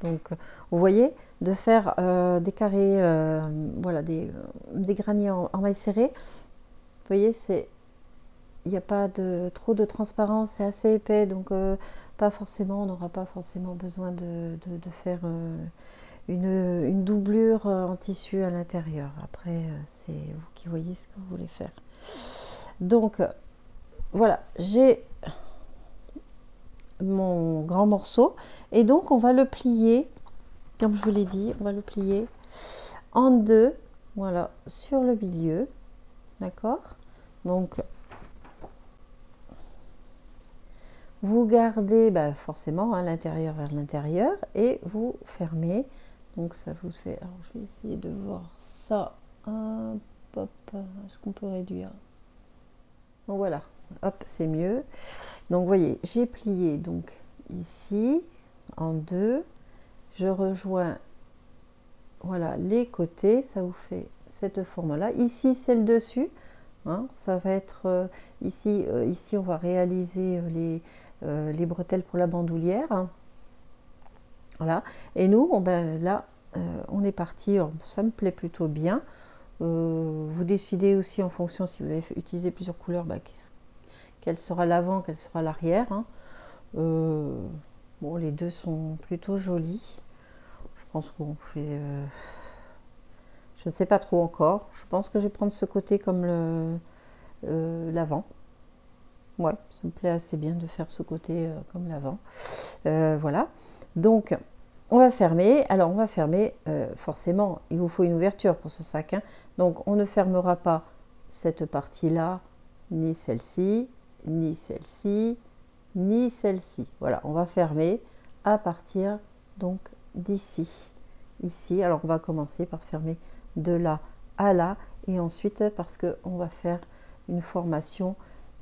Donc vous voyez, de faire des carrés, voilà, des graniers en maille serrée. Vous voyez, il n'y a pas trop de transparence, c'est assez épais, donc pas forcément, on n'aura pas forcément besoin de faire une doublure en tissu à l'intérieur. Après, c'est vous qui voyez ce que vous voulez faire. Donc voilà, j'ai mon grand morceau et donc on va le plier, comme je vous l'ai dit, on va le plier en deux, voilà, sur le milieu, d'accord. Donc vous gardez forcément l'intérieur vers l'intérieur et vous fermez. Donc ça vous fait, alors je vais essayer de voir ça, hop, hop, est-ce qu'on peut réduire? Donc voilà, hop, c'est mieux. Donc vous voyez, j'ai plié donc ici en deux, je rejoins, voilà, les côtés, ça vous fait cette forme là. Ici c'est le dessus, hein, ça va être ici on va réaliser les bretelles pour la bandoulière, hein. Voilà, et nous là on est parti, ça me plaît plutôt bien. Vous décidez aussi en fonction, si vous avez utilisé plusieurs couleurs, quelle sera l'avant, quelle sera l'arrière, hein. Bon, les deux sont plutôt jolis. Je pense qu'on fait je ne sais pas trop encore. Je pense que je vais prendre ce côté comme l'avant. Ouais, ça me plaît assez bien de faire ce côté comme l'avant. Voilà. Donc, on va fermer. Alors, on va fermer. Forcément, il vous faut une ouverture pour ce sac, hein. Donc, on ne fermera pas cette partie-là, ni celle-ci, ni celle-ci, ni celle-ci. Voilà, on va fermer à partir donc d'ici. Ici, alors on va commencer par fermer de là à là et ensuite parce que on va faire une formation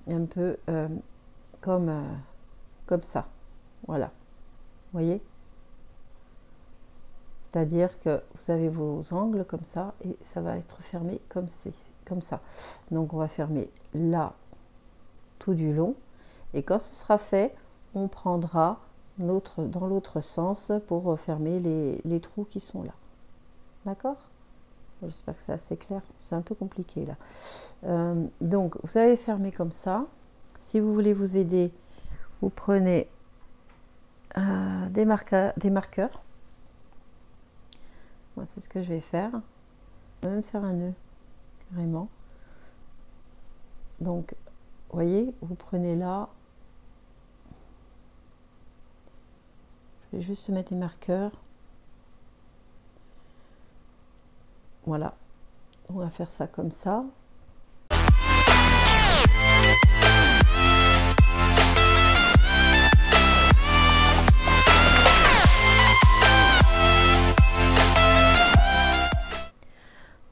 un peu comme ça, voilà, vous voyez, c'est à dire que vous avez vos angles comme ça et ça va être fermé comme ça. Donc on va fermer là tout du long et quand ce sera fait on prendra dans l'autre sens pour fermer les trous qui sont là, d'accord. J'espère que c'est assez clair, c'est un peu compliqué là. Donc vous avez fermé comme ça. Si vous voulez vous aider, vous prenez des marqueurs. Moi c'est ce que je vais faire. Je vais même faire un nœud carrément. Donc vous voyez, vous prenez là. Je vais juste mettre des marqueurs. Voilà, on va faire ça comme ça.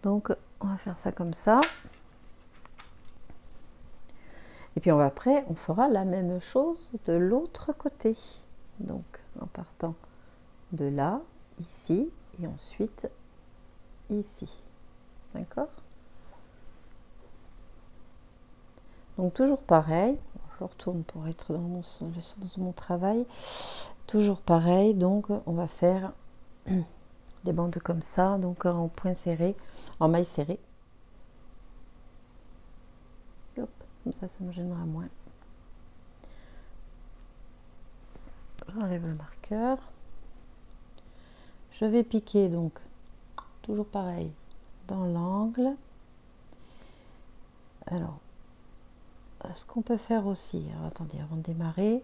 Donc on va faire ça comme ça. Et puis après, on fera la même chose de l'autre côté. Donc en partant de là, ici, et ensuite ici. D'accord? Donc toujours pareil, je retourne pour être dans le sens de mon travail. Toujours pareil, donc on va faire des bandes comme ça, donc en point serré, en maille serrée. Hop, comme ça me gênera moins. J'enlève le marqueur. Je vais piquer donc toujours pareil dans l'angle. Alors, ce qu'on peut faire aussi, alors, attendez, avant de démarrer,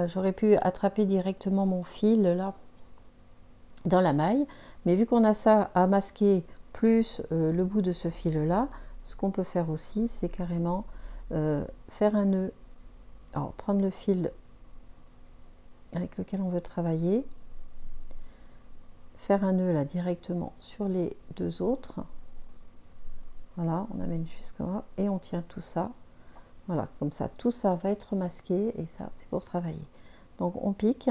j'aurais pu attraper directement mon fil là dans la maille, mais vu qu'on a ça à masquer plus le bout de ce fil là, ce qu'on peut faire aussi, c'est carrément faire un nœud. Alors prendre le fil avec lequel on veut travailler, faire un nœud là directement sur les deux autres. Voilà, on amène jusqu'à là et on tient tout ça. Voilà, comme ça, tout ça va être masqué et ça, c'est pour travailler. Donc on pique.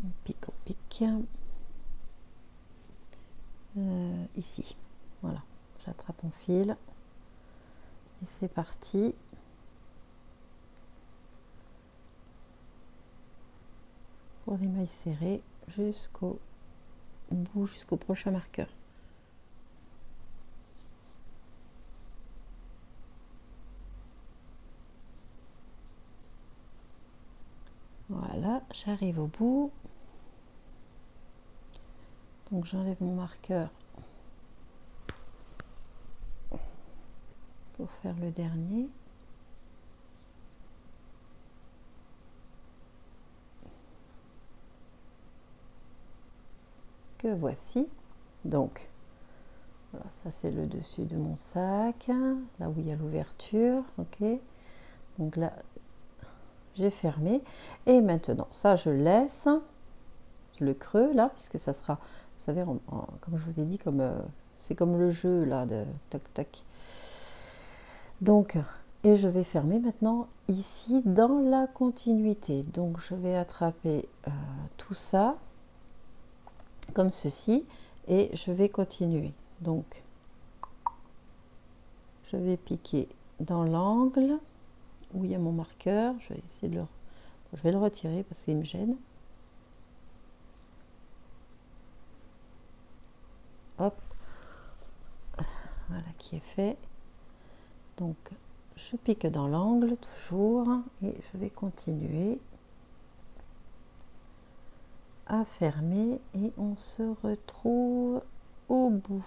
On pique. Ici. Voilà, j'attrape mon fil. Et c'est parti. Pour les mailles serrées jusqu'au bout, jusqu'au prochain marqueur. Voilà, j'arrive au bout. Donc j'enlève mon marqueur pour faire le dernier. Que voici. Donc voilà, ça c'est le dessus de mon sac, là où il y a l'ouverture. Ok, donc là j'ai fermé et maintenant ça je laisse le creux là, puisque ça sera, vous savez, comme je vous ai dit, comme c'est comme le jeu là de tac tac. Donc, et je vais fermer maintenant ici dans la continuité. Donc je vais attraper tout ça comme ceci et je vais continuer. Donc je vais piquer dans l'angle où il y a mon marqueur. Je vais essayer de je vais le retirer parce qu'il me gêne. Hop, voilà qui est fait. Donc je pique dans l'angle toujours et je vais continuer à fermer et on se retrouve au bout.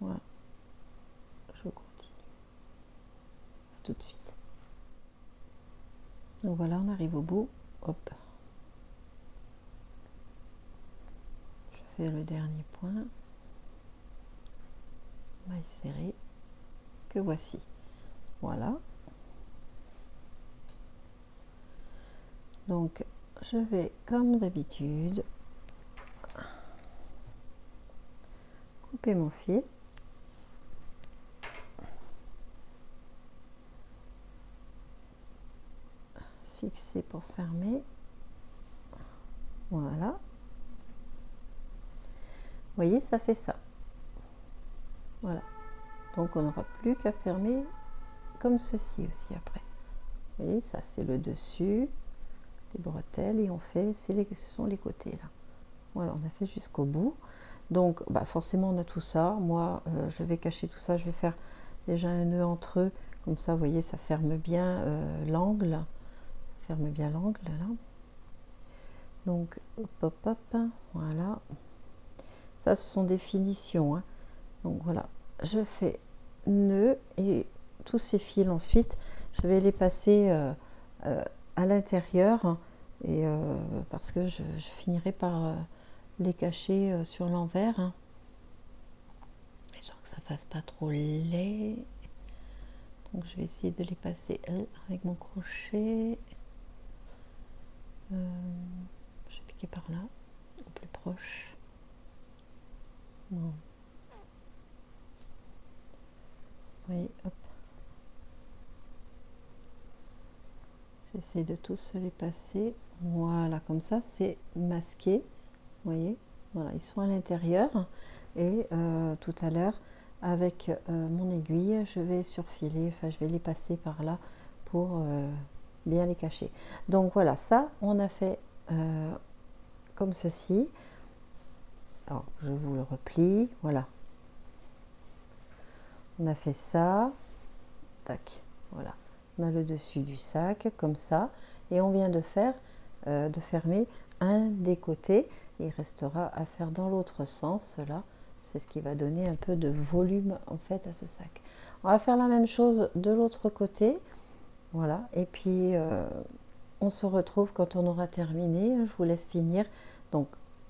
Voilà, je continue tout de suite. Donc voilà, on arrive au bout. Hop, je fais le dernier point. Maille serrée que voici. Voilà. Donc je vais comme d'habitude couper mon fil, fixer pour fermer. Voilà, vous voyez, ça fait ça. Voilà, donc on n'aura plus qu'à fermer comme ceci aussi après. Vous voyez, ça c'est le dessus, les bretelles, et on fait, ce sont les côtés là. Voilà, on a fait jusqu'au bout. Donc bah forcément on a tout ça. Moi je vais cacher tout ça, je vais faire déjà un nœud entre eux, comme ça vous voyez, ça ferme bien l'angle, là. Donc hop hop hop, voilà, ça ce sont des finitions, hein. Donc voilà, je fais nœud et tous ces fils ensuite je vais les passer à l'intérieur, et parce que je finirai par les cacher sur l'envers, hein, histoire que ça fasse pas trop laid. Donc je vais essayer de les passer avec mon crochet. Je vais piquer par là, au plus proche. Bon. Oui, hop. J'essaie de tous les passer. Voilà, comme ça c'est masqué. Vous voyez, voilà, ils sont à l'intérieur. Et tout à l'heure, avec mon aiguille, je vais surfiler, enfin je vais les passer par là pour bien les cacher. Donc voilà, ça on a fait comme ceci. Alors je vous le replie, voilà. On a fait ça, tac, voilà. On a le dessus du sac comme ça, et on vient de faire, de fermer un des côtés. Il restera à faire dans l'autre sens là. C'est ce qui va donner un peu de volume en fait à ce sac. On va faire la même chose de l'autre côté, voilà. Et puis on se retrouve quand on aura terminé. Je vous laisse finir donc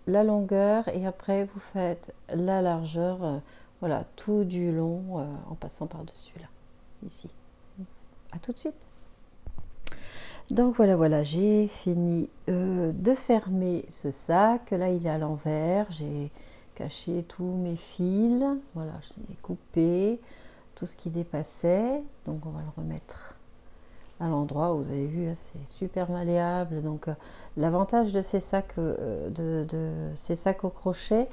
la longueur et après vous faites la largeur, voilà, tout du long en passant par dessus là, ici. À tout de suite. Donc voilà, j'ai fini de fermer ce sac. Là il est à l'envers, j'ai caché tous mes fils, voilà, j'ai coupé tout ce qui dépassait. Donc on va le remettre à l'endroit où vous avez vu, c'est super malléable. Donc l'avantage de ces sacs ces sacs au crochet,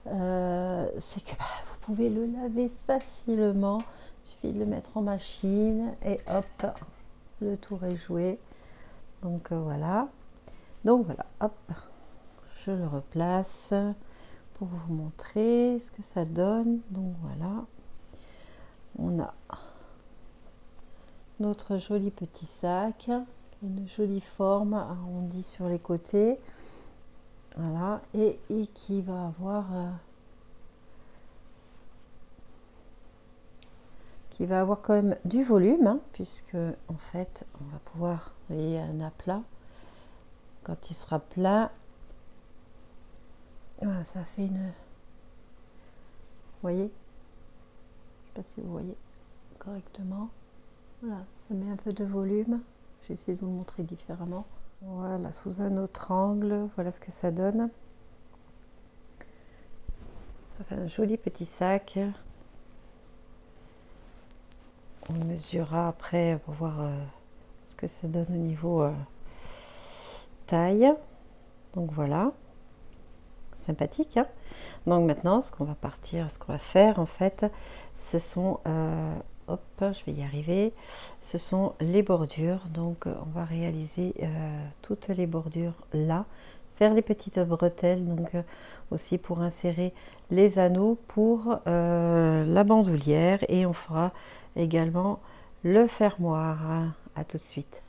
c'est que vous pouvez le laver facilement. Il suffit de le mettre en machine et hop, le tour est joué. Donc voilà. Donc voilà, hop, je le replace pour vous montrer ce que ça donne. Donc voilà, on a notre joli petit sac, une jolie forme arrondie sur les côtés. Voilà, et qui va avoir quand même du volume, hein, puisque en fait on va pouvoir, vous voyez, un aplat quand il sera plein. Voilà, ça fait une, vous voyez, je sais pas si vous voyez correctement. Voilà, ça met un peu de volume. J'essaie de vous le montrer différemment. Voilà, sous un autre angle, voilà ce que ça donne. Ça fait un joli petit sac. On le mesurera après pour voir ce que ça donne au niveau taille. Donc voilà, sympathique, hein. Donc maintenant, ce qu'on va faire en fait, ce sont, hop, je vais y arriver, ce sont les bordures. Donc on va réaliser toutes les bordures là, faire les petites bretelles, donc aussi pour insérer les anneaux pour la bandoulière, et on fera également le fermoir. À tout de suite.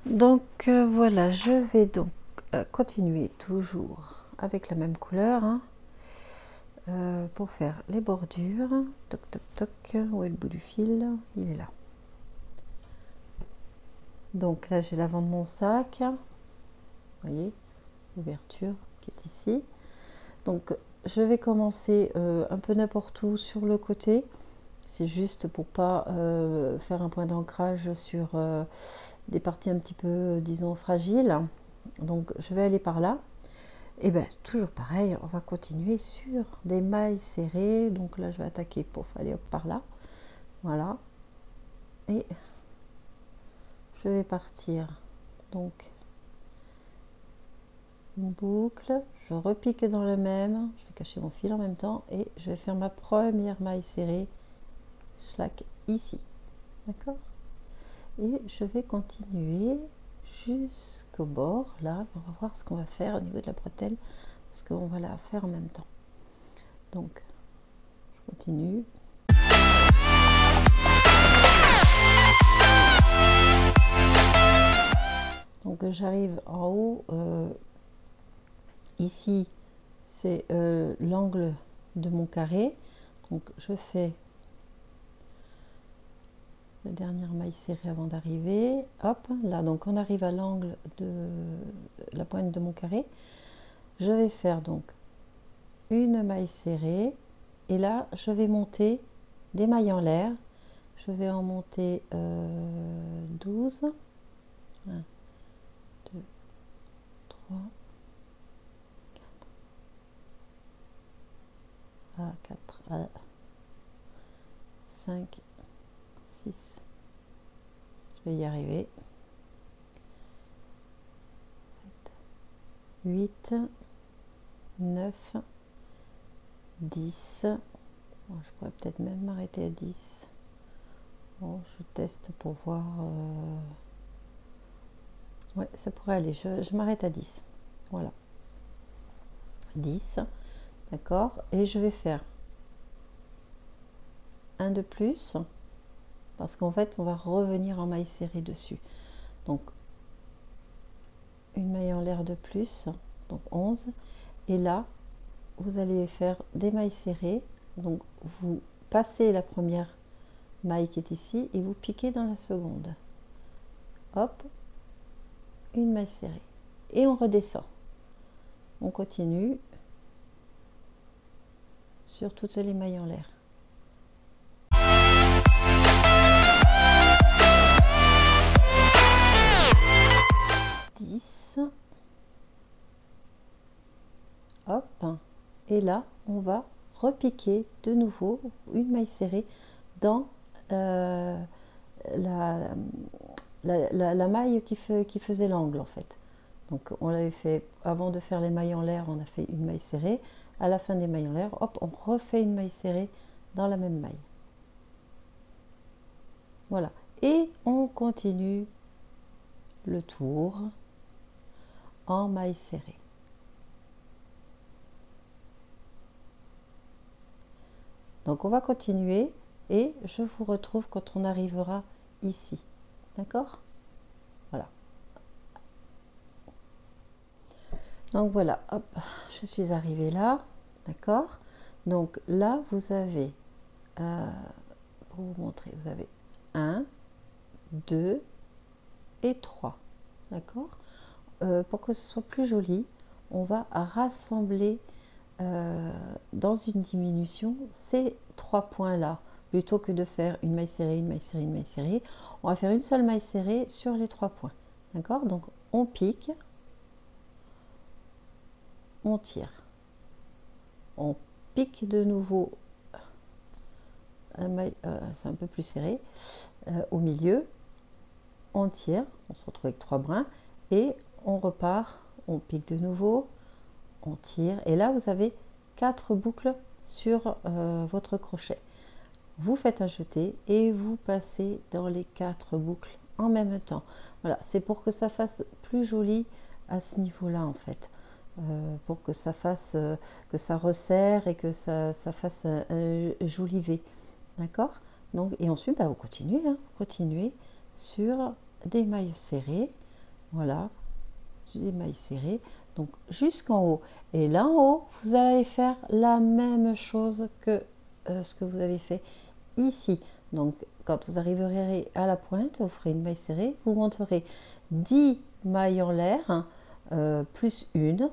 Donc voilà, je vais donc continuer toujours avec la même couleur, hein, pour faire les bordures. Toc toc toc, où est le bout du fil? Il est là. Donc là j'ai l'avant de mon sac, vous voyez l'ouverture qui est ici. Donc je vais commencer un peu n'importe où sur le côté. C'est juste pour pas faire un point d'ancrage sur des parties un petit peu, disons, fragiles. Donc je vais aller par là. Et bien toujours pareil, on va continuer sur des mailles serrées. Donc là je vais attaquer pour aller par là. Voilà. Et je vais partir. Donc une boucle, je repique dans le même, je vais cacher mon fil en même temps et je vais faire ma première maille serrée. Schlack ici, d'accord, et je vais continuer jusqu'au bord. Là on va voir ce qu'on va faire au niveau de la bretelle, parce qu'on va la faire en même temps. Donc je continue. Donc j'arrive en haut, ici c'est l'angle de mon carré, donc je fais la dernière maille serrée avant d'arriver. Hop, là donc on arrive à l'angle de la pointe de mon carré. Je vais faire donc une maille serrée et là je vais monter des mailles en l'air. Je vais en monter 12. 1, 2, 3, 4, 5, 6. Je vais y arriver. 7, 8, 9, 10. Bon, je pourrais peut-être même m'arrêter à 10. Bon, je teste pour voir. Ouais, ça pourrait aller. Je m'arrête à 10. Voilà. 10. D'accord. Et je vais faire un de plus. Parce qu'en fait, on va revenir en maille serrée dessus. Donc, une maille en l'air de plus. Donc, 11. Et là, vous allez faire des mailles serrées. Donc, vous passez la première maille qui est ici et vous piquez dans la seconde. Hop, une maille serrée. Et on redescend. On continue sur toutes les mailles en l'air. Hop, et là on va repiquer de nouveau une maille serrée dans la maille qui faisait l'angle en fait. Donc on l'avait fait avant de faire les mailles en l'air, on a fait une maille serrée. À la fin des mailles en l'air, hop, on refait une maille serrée dans la même maille. Voilà, et on continue le tour en maille serrée. Donc on va continuer et je vous retrouve quand on arrivera ici. D'accord? Voilà. Donc voilà, hop, je suis arrivée là. D'accord? Donc là, vous avez, pour vous montrer, vous avez 1, 2 et 3. D'accord? Pour que ce soit plus joli, on va rassembler dans une diminution ces 3 points là. Plutôt que de faire une maille serrée, une maille serrée, une maille serrée, on va faire une seule maille serrée sur les 3 points. D'accord? Donc on pique, on tire, on pique de nouveau, c'est un peu plus serré, au milieu, on tire, on se retrouve avec 3 brins et on repart, on pique de nouveau, on tire et là vous avez 4 boucles sur votre crochet. Vous faites un jeté et vous passez dans les 4 boucles en même temps. Voilà, c'est pour que ça fasse plus joli à ce niveau-là en fait. Pour que ça fasse, que ça resserre et que ça fasse un joli V. D'accord? Donc, et ensuite, bah, vous continuez, hein, continuez sur des mailles serrées. Voilà, des mailles serrées. Donc jusqu'en haut. Et là en haut, vous allez faire la même chose que ce que vous avez fait ici. Donc quand vous arriverez à la pointe, vous ferez une maille serrée, vous monterez 10 mailles en l'air, hein, plus une,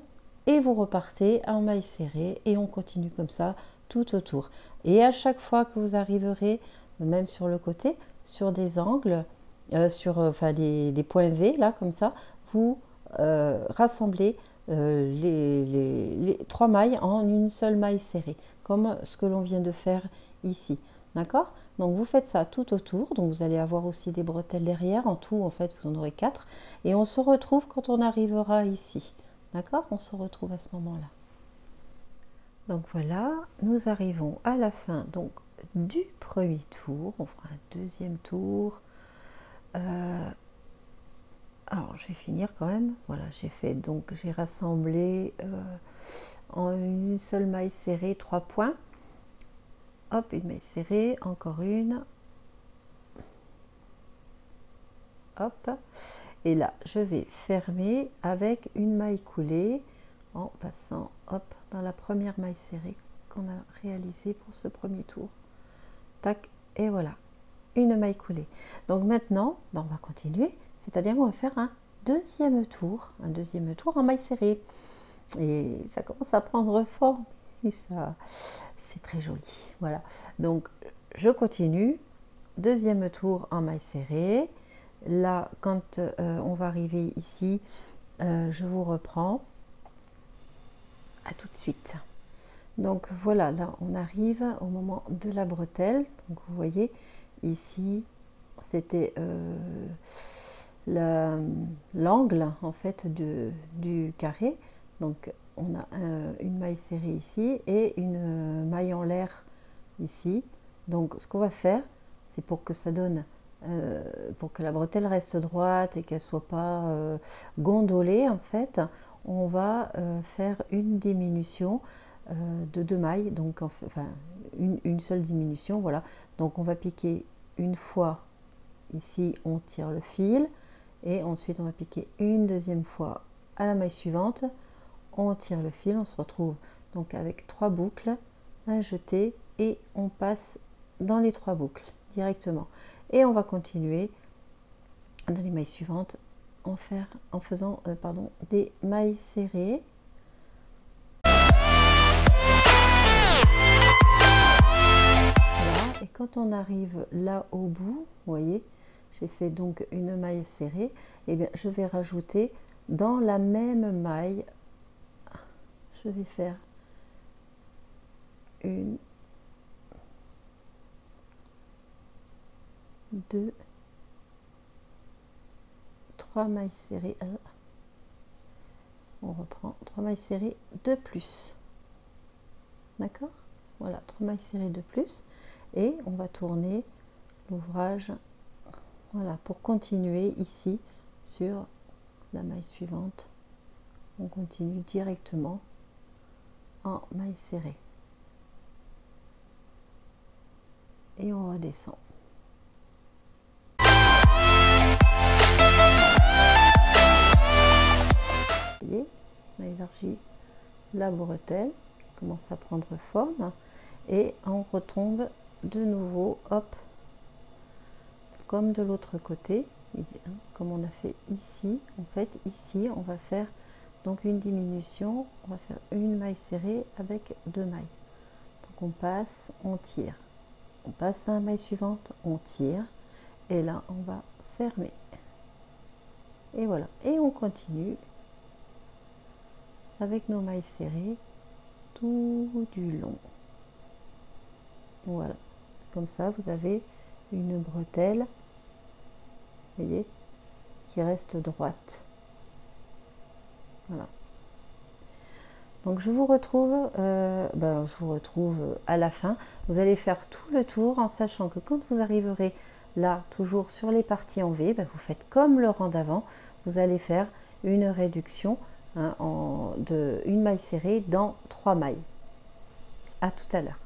et vous repartez en maille serrée et on continue comme ça tout autour. Et à chaque fois que vous arriverez, même sur le côté, sur des angles, enfin des points V, là comme ça, vous rassemblez les 3 mailles en une seule maille serrée, comme ce que l'on vient de faire ici. D'accord? Donc vous faites ça tout autour, donc vous allez avoir aussi des bretelles derrière, en tout en fait vous en aurez 4, et on se retrouve quand on arrivera ici. D'accord? On se retrouve à ce moment-là. Donc voilà, nous arrivons à la fin donc du premier tour, on fera un deuxième tour. Alors je vais finir quand même. Voilà, j'ai fait donc j'ai rassemblé en une seule maille serrée 3 points. Hop, une maille serrée, encore une. Hop. Et là, je vais fermer avec une maille coulée en passant hop dans la première maille serrée qu'on a réalisée pour ce premier tour. Tac, et voilà, une maille coulée. Donc maintenant, ben, on va continuer, c'est-à-dire qu'on va faire un deuxième tour en maille serrée. Et ça commence à prendre forme et ça, c'est très joli. Voilà, donc je continue, deuxième tour en maille serrée. Là, quand on va arriver ici, je vous reprends. À tout de suite. Donc voilà, là on arrive au moment de la bretelle. Donc vous voyez ici, c'était l'angle en fait du carré. Donc on a une maille serrée ici et une maille en l'air ici. Donc ce qu'on va faire, c'est pour que ça donne pour que la bretelle reste droite et qu'elle soit pas gondolée en fait, on va faire une diminution de 2 mailles, donc enfin une seule diminution, voilà. Donc on va piquer une fois ici, on tire le fil et ensuite on va piquer une deuxième fois à la maille suivante, on tire le fil, on se retrouve donc avec 3 boucles, un jeté et on passe dans les 3 boucles directement. Et on va continuer dans les mailles suivantes en faisant des mailles serrées. Voilà. Et quand on arrive là au bout, vous voyez, j'ai fait donc une maille serrée, et bien je vais rajouter dans la même maille, je vais faire une, 2, 3 mailles serrées. On reprend 3 mailles serrées de plus. D'accord? voilà, 3 mailles serrées de plus, et on va tourner l'ouvrage, voilà, pour continuer ici sur la maille suivante. On continue directement en maille serrée et on redescend. Vous voyez, on a élargi la bretelle, commence à prendre forme et on retombe de nouveau, hop, comme de l'autre côté, comme on a fait ici. En fait, ici, on va faire donc une diminution, on va faire une maille serrée avec 2 mailles. Donc on passe, on tire, on passe à la maille suivante, on tire, et là on va fermer. Et voilà, et on continue avec nos mailles serrées tout du long. Voilà, comme ça vous avez une bretelle, vous voyez, qui reste droite. Voilà. Donc je vous retrouve à la fin. Vous allez faire tout le tour en sachant que quand vous arriverez là, toujours sur les parties en V, vous faites comme le rang d'avant. Vous allez faire une réduction de une maille serrée dans 3 mailles. À tout à l'heure.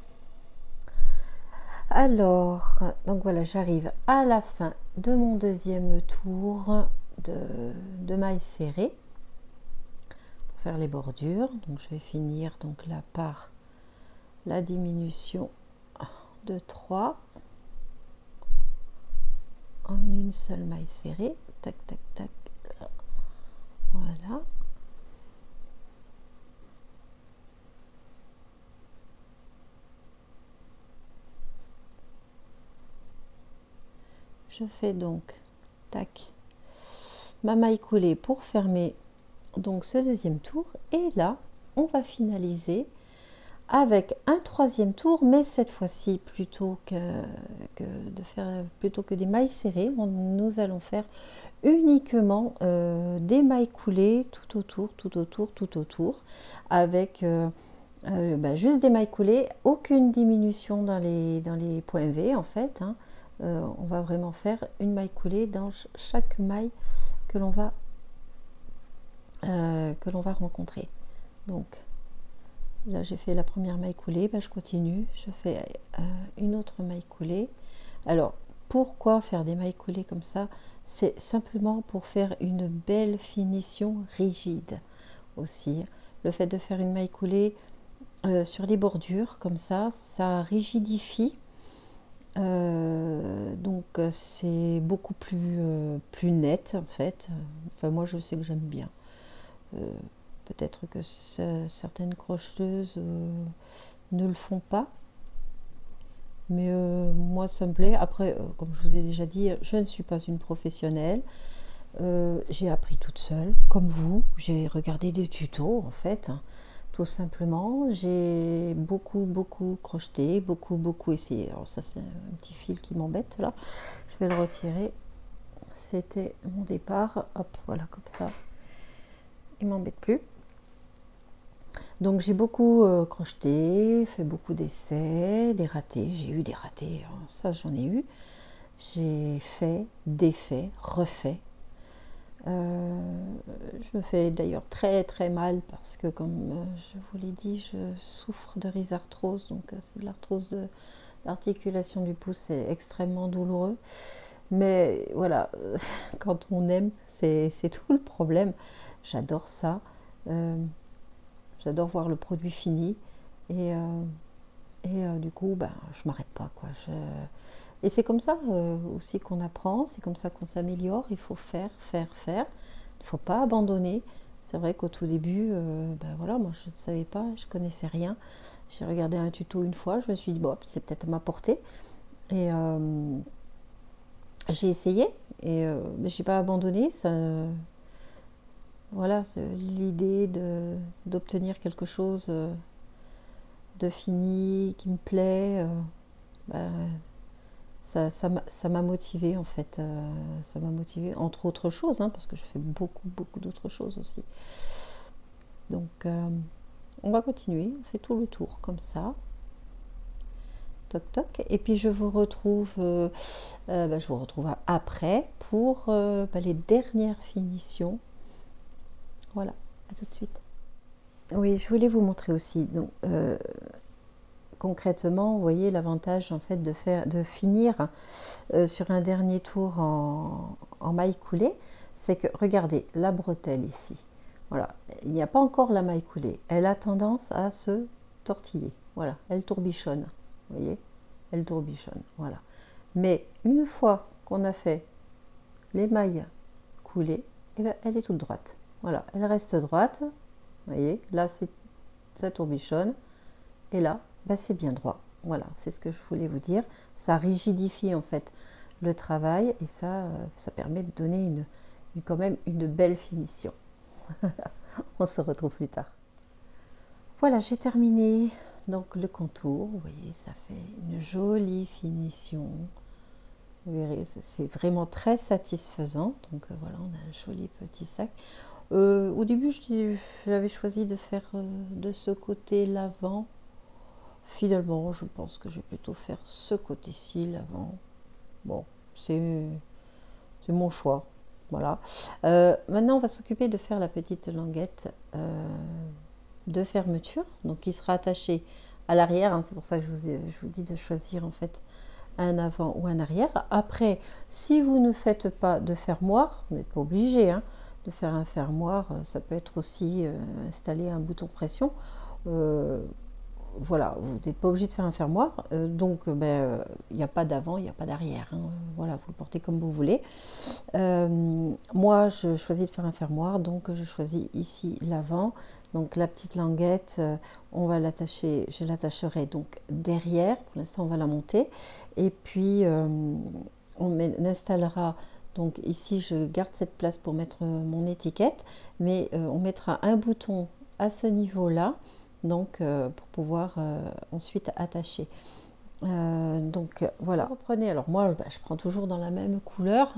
Alors, donc voilà, j'arrive à la fin de mon deuxième tour de mailles serrées pour faire les bordures. Donc je vais finir donc là par la diminution de 3 en une seule maille serrée. Tac, tac, tac. Voilà. Je fais donc tac ma maille coulée pour fermer donc ce deuxième tour, et là on va finaliser avec un troisième tour, mais cette fois-ci plutôt que des mailles serrées, nous allons faire uniquement des mailles coulées tout autour avec juste des mailles coulées, aucune diminution dans les points V en fait, hein. On va vraiment faire une maille coulée dans chaque maille que l'on va rencontrer. Donc là j'ai fait la première maille coulée, je continue, je fais une autre maille coulée. Alors pourquoi faire des mailles coulées comme ça? C'est simplement pour faire une belle finition rigide aussi. Le fait de faire une maille coulée sur les bordures comme ça rigidifie. Donc c'est beaucoup plus net en fait. Enfin moi je sais que j'aime bien. Peut-être que certaines crocheteuses ne le font pas, mais moi ça me plaît. Après comme je vous ai déjà dit, je ne suis pas une professionnelle. J'ai appris toute seule comme vous, j'ai regardé des tutos en fait, tout simplement. J'ai beaucoup crocheté, beaucoup essayé. Alors ça c'est un petit fil qui m'embête là, je vais le retirer. C'était mon départ, hop, voilà, comme ça il m'embête plus. Donc j'ai beaucoup crocheté, fait beaucoup d'essais, des ratés, j'ai eu des ratés, hein, ça j'en ai eu. J'ai fait, défait, refait. Je me fais d'ailleurs très mal parce que comme je vous l'ai dit, je souffre de rhizarthrose, donc c'est de l'arthrose de l'articulation du pouce, c'est extrêmement douloureux. Mais voilà, quand on aime, c'est tout le problème. J'adore ça. J'adore voir le produit fini et du coup, je m'arrête pas quoi. Et c'est comme ça aussi qu'on apprend, c'est comme ça qu'on s'améliore. Il faut faire. Il ne faut pas abandonner. C'est vrai qu'au tout début, voilà, moi je ne savais pas, je connaissais rien. J'ai regardé un tuto une fois, je me suis dit bon, c'est peut-être à ma portée. Et j'ai essayé et mais j'ai pas abandonné. Ça, voilà, l'idée d'obtenir quelque chose de fini, qui me plaît, ça m'a motivée en fait. Ça m'a motivée entre autres choses, hein, parce que je fais beaucoup d'autres choses aussi. Donc on va continuer, on fait tout le tour comme ça. toc toc, et puis je vous retrouve après pour les dernières finitions. Voilà, à tout de suite. Oui, je voulais vous montrer aussi. Donc, concrètement, vous voyez l'avantage en fait de finir sur un dernier tour en maille coulée, c'est que regardez la bretelle ici. Voilà, il n'y a pas encore la maille coulée. Elle a tendance à se tortiller. Voilà, elle tourbichonne. Vous voyez, elle tourbichonne. Voilà. Mais une fois qu'on a fait les mailles coulées, eh bien, elle est toute droite. Voilà, elle reste droite. Vous voyez, là, ça tourbichonne. Et là, c'est bien droit. Voilà, c'est ce que je voulais vous dire. Ça rigidifie en fait le travail et ça permet de donner quand même une belle finition. On se retrouve plus tard. Voilà, j'ai terminé donc le contour. Vous voyez, ça fait une jolie finition. Vous verrez, c'est vraiment très satisfaisant. Donc voilà, on a un joli petit sac. Au début, j'avais choisi de faire de ce côté l'avant. Finalement, je pense que je vais plutôt faire ce côté-ci, l'avant. Bon, c'est mon choix. Voilà. Maintenant, on va s'occuper de faire la petite languette de fermeture, donc qui sera attachée à l'arrière. Hein, c'est pour ça que je vous dis de choisir en fait un avant ou un arrière. Après, si vous ne faites pas de fermoir, vous n'êtes pas obligé de faire un fermoir. Ça peut être aussi installer un bouton pression. Voilà, vous n'êtes pas obligé de faire un fermoir, donc il n'y a pas d'avant, il n'y a pas d'arrière. Hein. Voilà, vous le portez comme vous voulez. Moi, je choisis de faire un fermoir, donc je choisis ici l'avant. Donc la petite languette, on va l'attacher, je l'attacherai donc derrière. Pour l'instant, on va la monter. Et puis, on installera, donc ici, je garde cette place pour mettre mon étiquette, mais on mettra un bouton à ce niveau-là. Donc pour pouvoir ensuite attacher. Donc voilà, reprenez. Alors moi, je prends toujours dans la même couleur,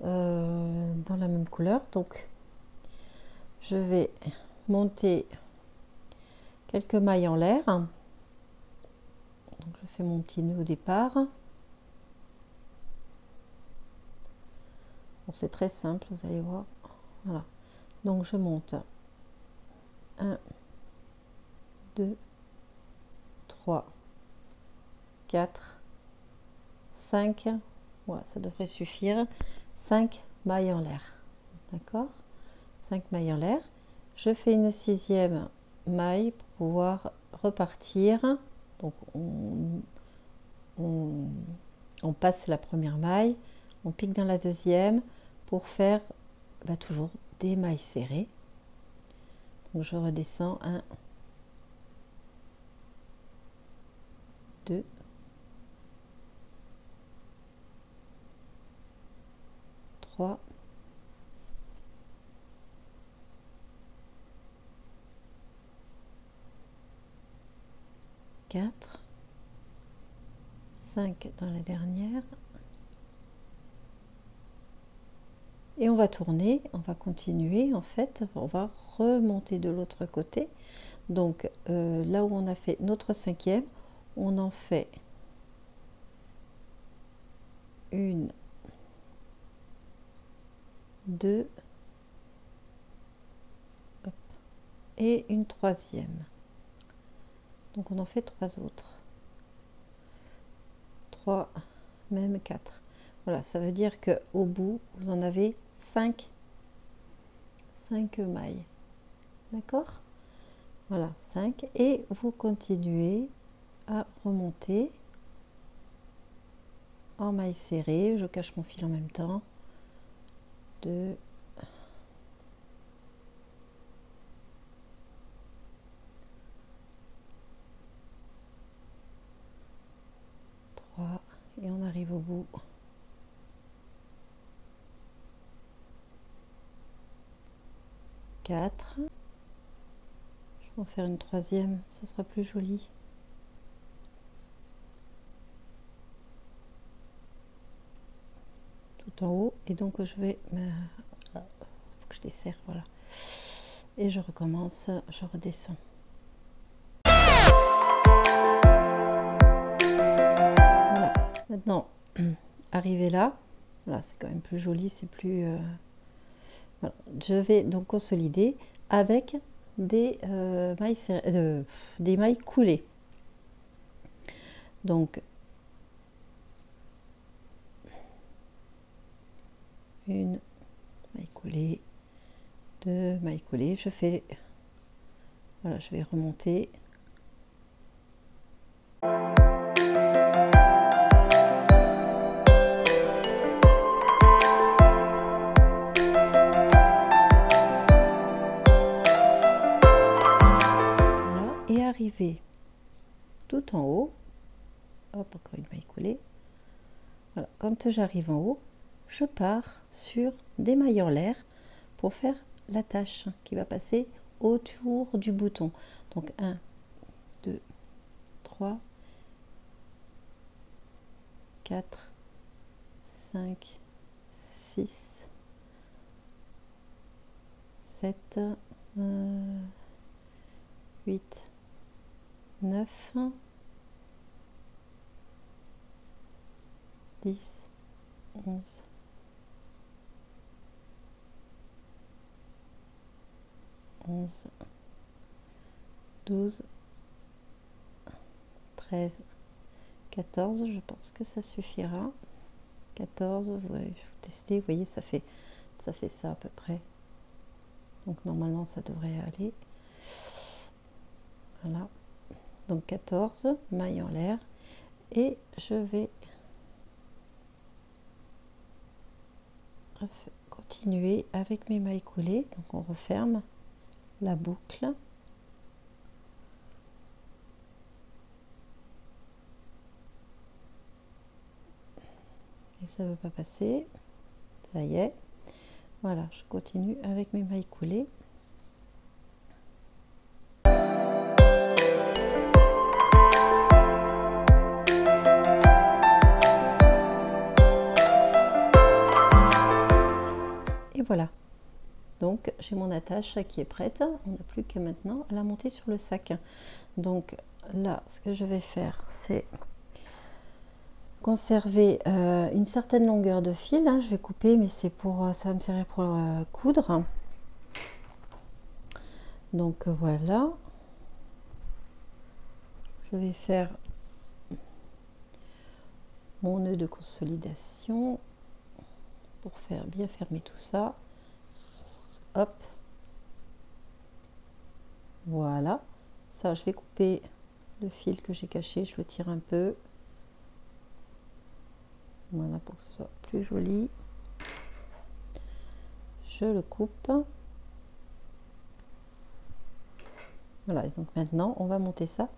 dans la même couleur. Donc je vais monter quelques mailles en l'air. Donc je fais mon petit nœud au départ. Bon, c'est très simple, vous allez voir. Voilà. Donc je monte 1, 2, 3, 4, 5, voilà, ça devrait suffire, 5 mailles en l'air, d'accord, 5 mailles en l'air. Je fais une 6e maille pour pouvoir repartir. Donc on passe la première maille, on pique dans la deuxième pour faire toujours des mailles serrées. Donc je redescends 1, 2, 3, 4, 5 dans la dernière. Et on va tourner, on va continuer en fait, on va remonter de l'autre côté. Donc là où on a fait notre 5e, on en fait une, 2, hop, et une 3e. Donc on en fait 3 autres. 3, même 4. Voilà, ça veut dire que au bout, vous en avez 5 mailles. D'accord? Voilà, 5. Et vous continuez à remonter en maille serrée. Je cache mon fil en même temps. 2, 3 et on arrive au bout. 4. Je vais en faire une 3e, ça sera plus joli. Tout en haut, et donc je vais faut que je desserre, voilà. Et je recommence, je redescends. maintenant arrivé là, voilà, c'est quand même plus joli, c'est plus... voilà. Je vais donc consolider avec des mailles coulées. Donc, une maille coulée, deux mailles coulées. Je fais... Voilà, je vais remonter. Et arriver tout en haut, hop, encore une maille coulée. Voilà, quand j'arrive en haut, je pars sur des mailles en l'air pour faire la tache qui va passer autour du bouton. Donc 1, 2, 3, 4, 5, 6, 7, 8, 9, 10, 11, 11, 12, 13, 14, je pense que ça suffira. 14, vous testez, vous voyez, ça fait ça à peu près. Donc normalement ça devrait aller. Voilà. Donc 14 mailles en l'air et je vais continuer avec mes mailles coulées. Donc on referme la boucle. Et ça ne veut pas passer. Ça y est. Voilà, je continue avec mes mailles coulées. Et voilà. Donc j'ai mon attache qui est prête. On n'a plus que maintenant à la monter sur le sac. Donc là, ce que je vais faire, c'est conserver une certaine longueur de fil. Je vais couper, mais c'est pour ça va me servir pour coudre. Donc voilà. Je vais faire mon nœud de consolidation pour faire bien fermer tout ça. Hop. Voilà. Ça, je vais couper le fil que j'ai caché. Je le tire un peu. Voilà, pour que ce soit plus joli. Je le coupe. Voilà, et donc maintenant, on va monter ça.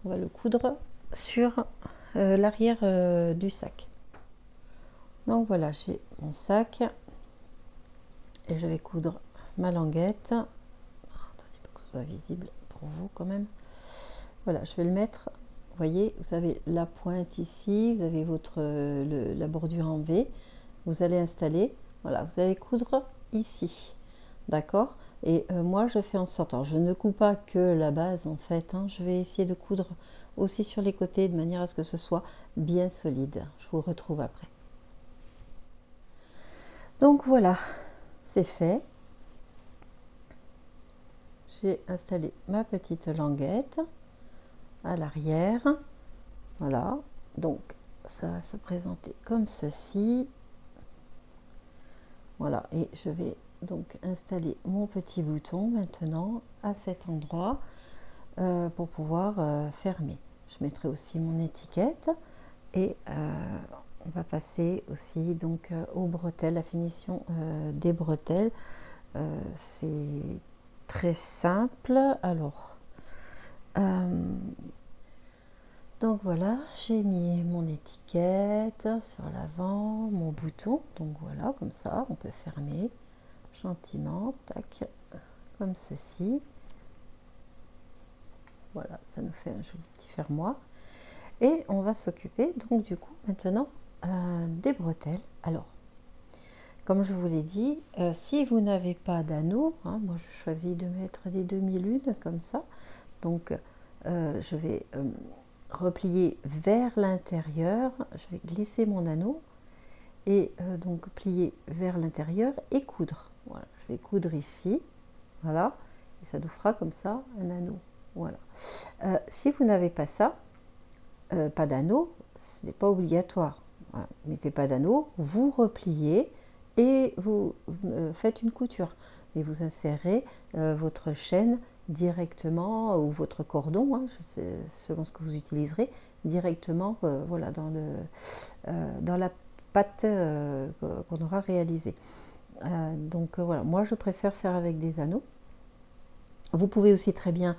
On va le coudre sur l'arrière du sac. Donc voilà, j'ai mon sac. Et je vais coudre ma languette. Attendez, pour que ce soit visible pour vous quand même. Voilà, je vais le mettre. Vous voyez, vous avez la pointe ici, vous avez la bordure en V. Vous allez installer, voilà, vous allez coudre ici, d'accord. Et moi, je fais en sorte, alors je ne coupe pas que la base en fait, je vais essayer de coudre aussi sur les côtés de manière à ce que ce soit bien solide. Je vous retrouve après. Donc voilà, c'est fait. J'ai installé ma petite languette à l'arrière. Voilà, donc ça va se présenter comme ceci. Voilà, et je vais donc installer mon petit bouton maintenant à cet endroit pour pouvoir fermer. Je mettrai aussi mon étiquette et on va passer aussi donc aux bretelles, la finition des bretelles. C'est très simple. Alors donc voilà, j'ai mis mon étiquette sur l'avant, mon bouton, donc voilà, comme ça, on peut fermer gentiment, tac, comme ceci. Voilà, ça nous fait un joli petit fermoir. Et on va s'occuper donc du coup maintenant des bretelles. Alors, comme je vous l'ai dit, si vous n'avez pas d'anneau, moi je choisis de mettre des demi-lunes comme ça, donc je vais replier vers l'intérieur. Je vais glisser mon anneau et donc plier vers l'intérieur et coudre. Voilà, je vais coudre ici, voilà, et ça nous fera comme ça un anneau. Voilà. Si vous n'avez pas ça, pas d'anneau, ce n'est pas obligatoire. Voilà. Vous mettez pas d'anneau, vous repliez et vous faites une couture. Et vous insérez votre chaîne directement, ou votre cordon, hein, selon ce que vous utiliserez, directement voilà, dans la pâte qu'on aura réalisée. Donc voilà, moi je préfère faire avec des anneaux. Vous pouvez aussi très bien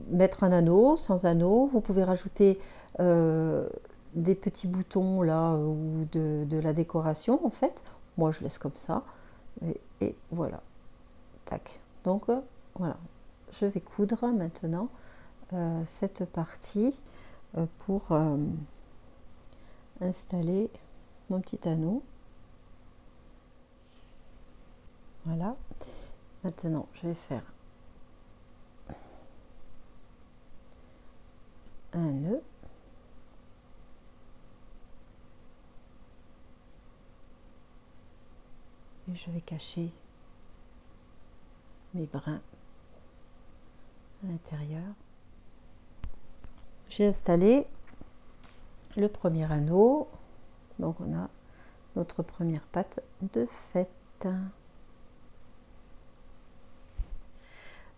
mettre un anneau, sans anneau. Vous pouvez rajouter des petits boutons là ou de la décoration en fait. Moi je laisse comme ça et voilà. Tac. Donc voilà, je vais coudre maintenant cette partie pour installer mon petit anneau. Voilà. Maintenant, je vais faire un nœud. Et je vais cacher mes brins à l'intérieur. J'ai installé le premier anneau. Donc on a notre première patte de fête.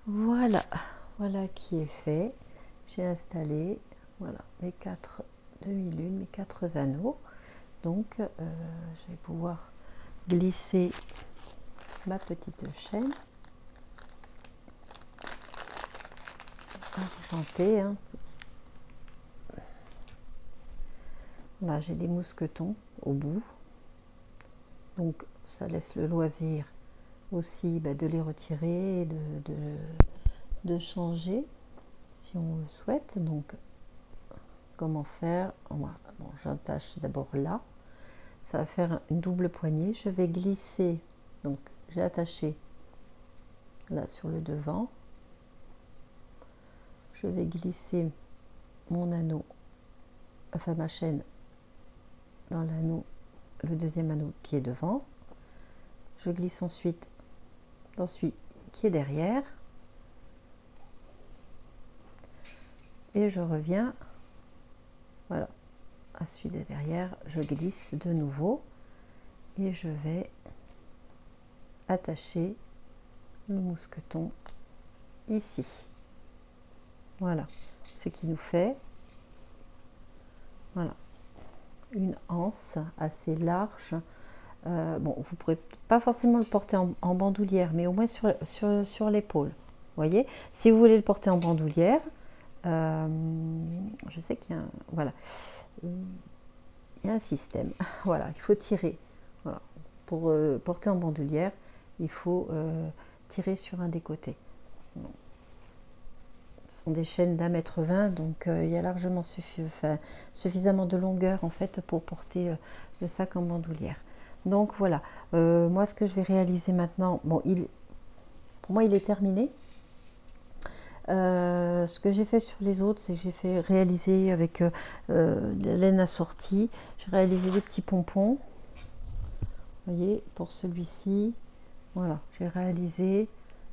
Voilà, voilà qui est fait. J'ai installé voilà mes 4 demi-lunes, mes 4 anneaux. Donc je vais pouvoir glisser ma petite chaîne argentée. Hein. Là j'ai des mousquetons au bout. Donc ça laisse le loisir aussi de les retirer, de changer si on le souhaite. Donc comment faire? Bon, j'attache d'abord là, ça va faire une double poignée. Je vais glisser, donc j'ai attaché là sur le devant, je vais glisser mon anneau, enfin ma chaîne dans l'anneau, le deuxième anneau qui est devant. Je glisse ensuite dans celui qui est derrière et je reviens, voilà, à celui de derrière, je glisse de nouveau et je vais attacher le mousqueton ici. Voilà, ce qui nous fait voilà une anse assez large. Bon, vous ne pourrez pas forcément le porter en bandoulière, mais au moins sur l'épaule. Vous voyez, si vous voulez le porter en bandoulière, je sais qu'il y a voilà, il y a un système. Voilà, il faut tirer. Voilà. Pour porter en bandoulière, il faut tirer sur un des côtés. Bon. Ce sont des chaînes d'1,20 m, donc il y a largement suffisamment de longueur en fait pour porter le sac en bandoulière. Donc voilà, moi ce que je vais réaliser maintenant, bon, pour moi il est terminé. Ce que j'ai fait sur les autres, c'est que j'ai fait réaliser avec la laine assortie, j'ai réalisé des petits pompons. Vous voyez, pour celui-ci, voilà, j'ai réalisé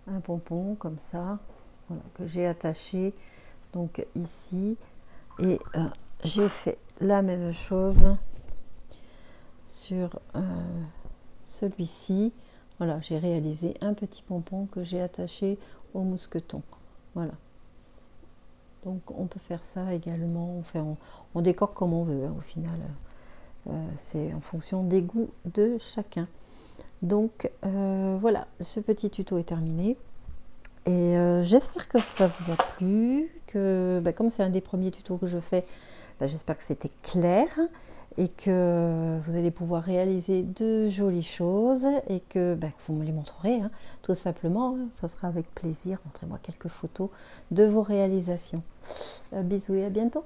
un pompon comme ça, voilà, que j'ai attaché donc ici, et j'ai fait la même chose sur celui-ci. Voilà, j'ai réalisé un petit pompon que j'ai attaché au mousqueton. Voilà. Donc on peut faire ça également, on décore comme on veut, hein, au final. C'est en fonction des goûts de chacun. Donc voilà, ce petit tuto est terminé. Et j'espère que ça vous a plu, que comme c'est un des premiers tutos que je fais, j'espère que c'était clair et que vous allez pouvoir réaliser de jolies choses et que vous me les montrerez, hein, tout simplement. Hein, ça sera avec plaisir. Montrez-moi quelques photos de vos réalisations. Bisous et à bientôt.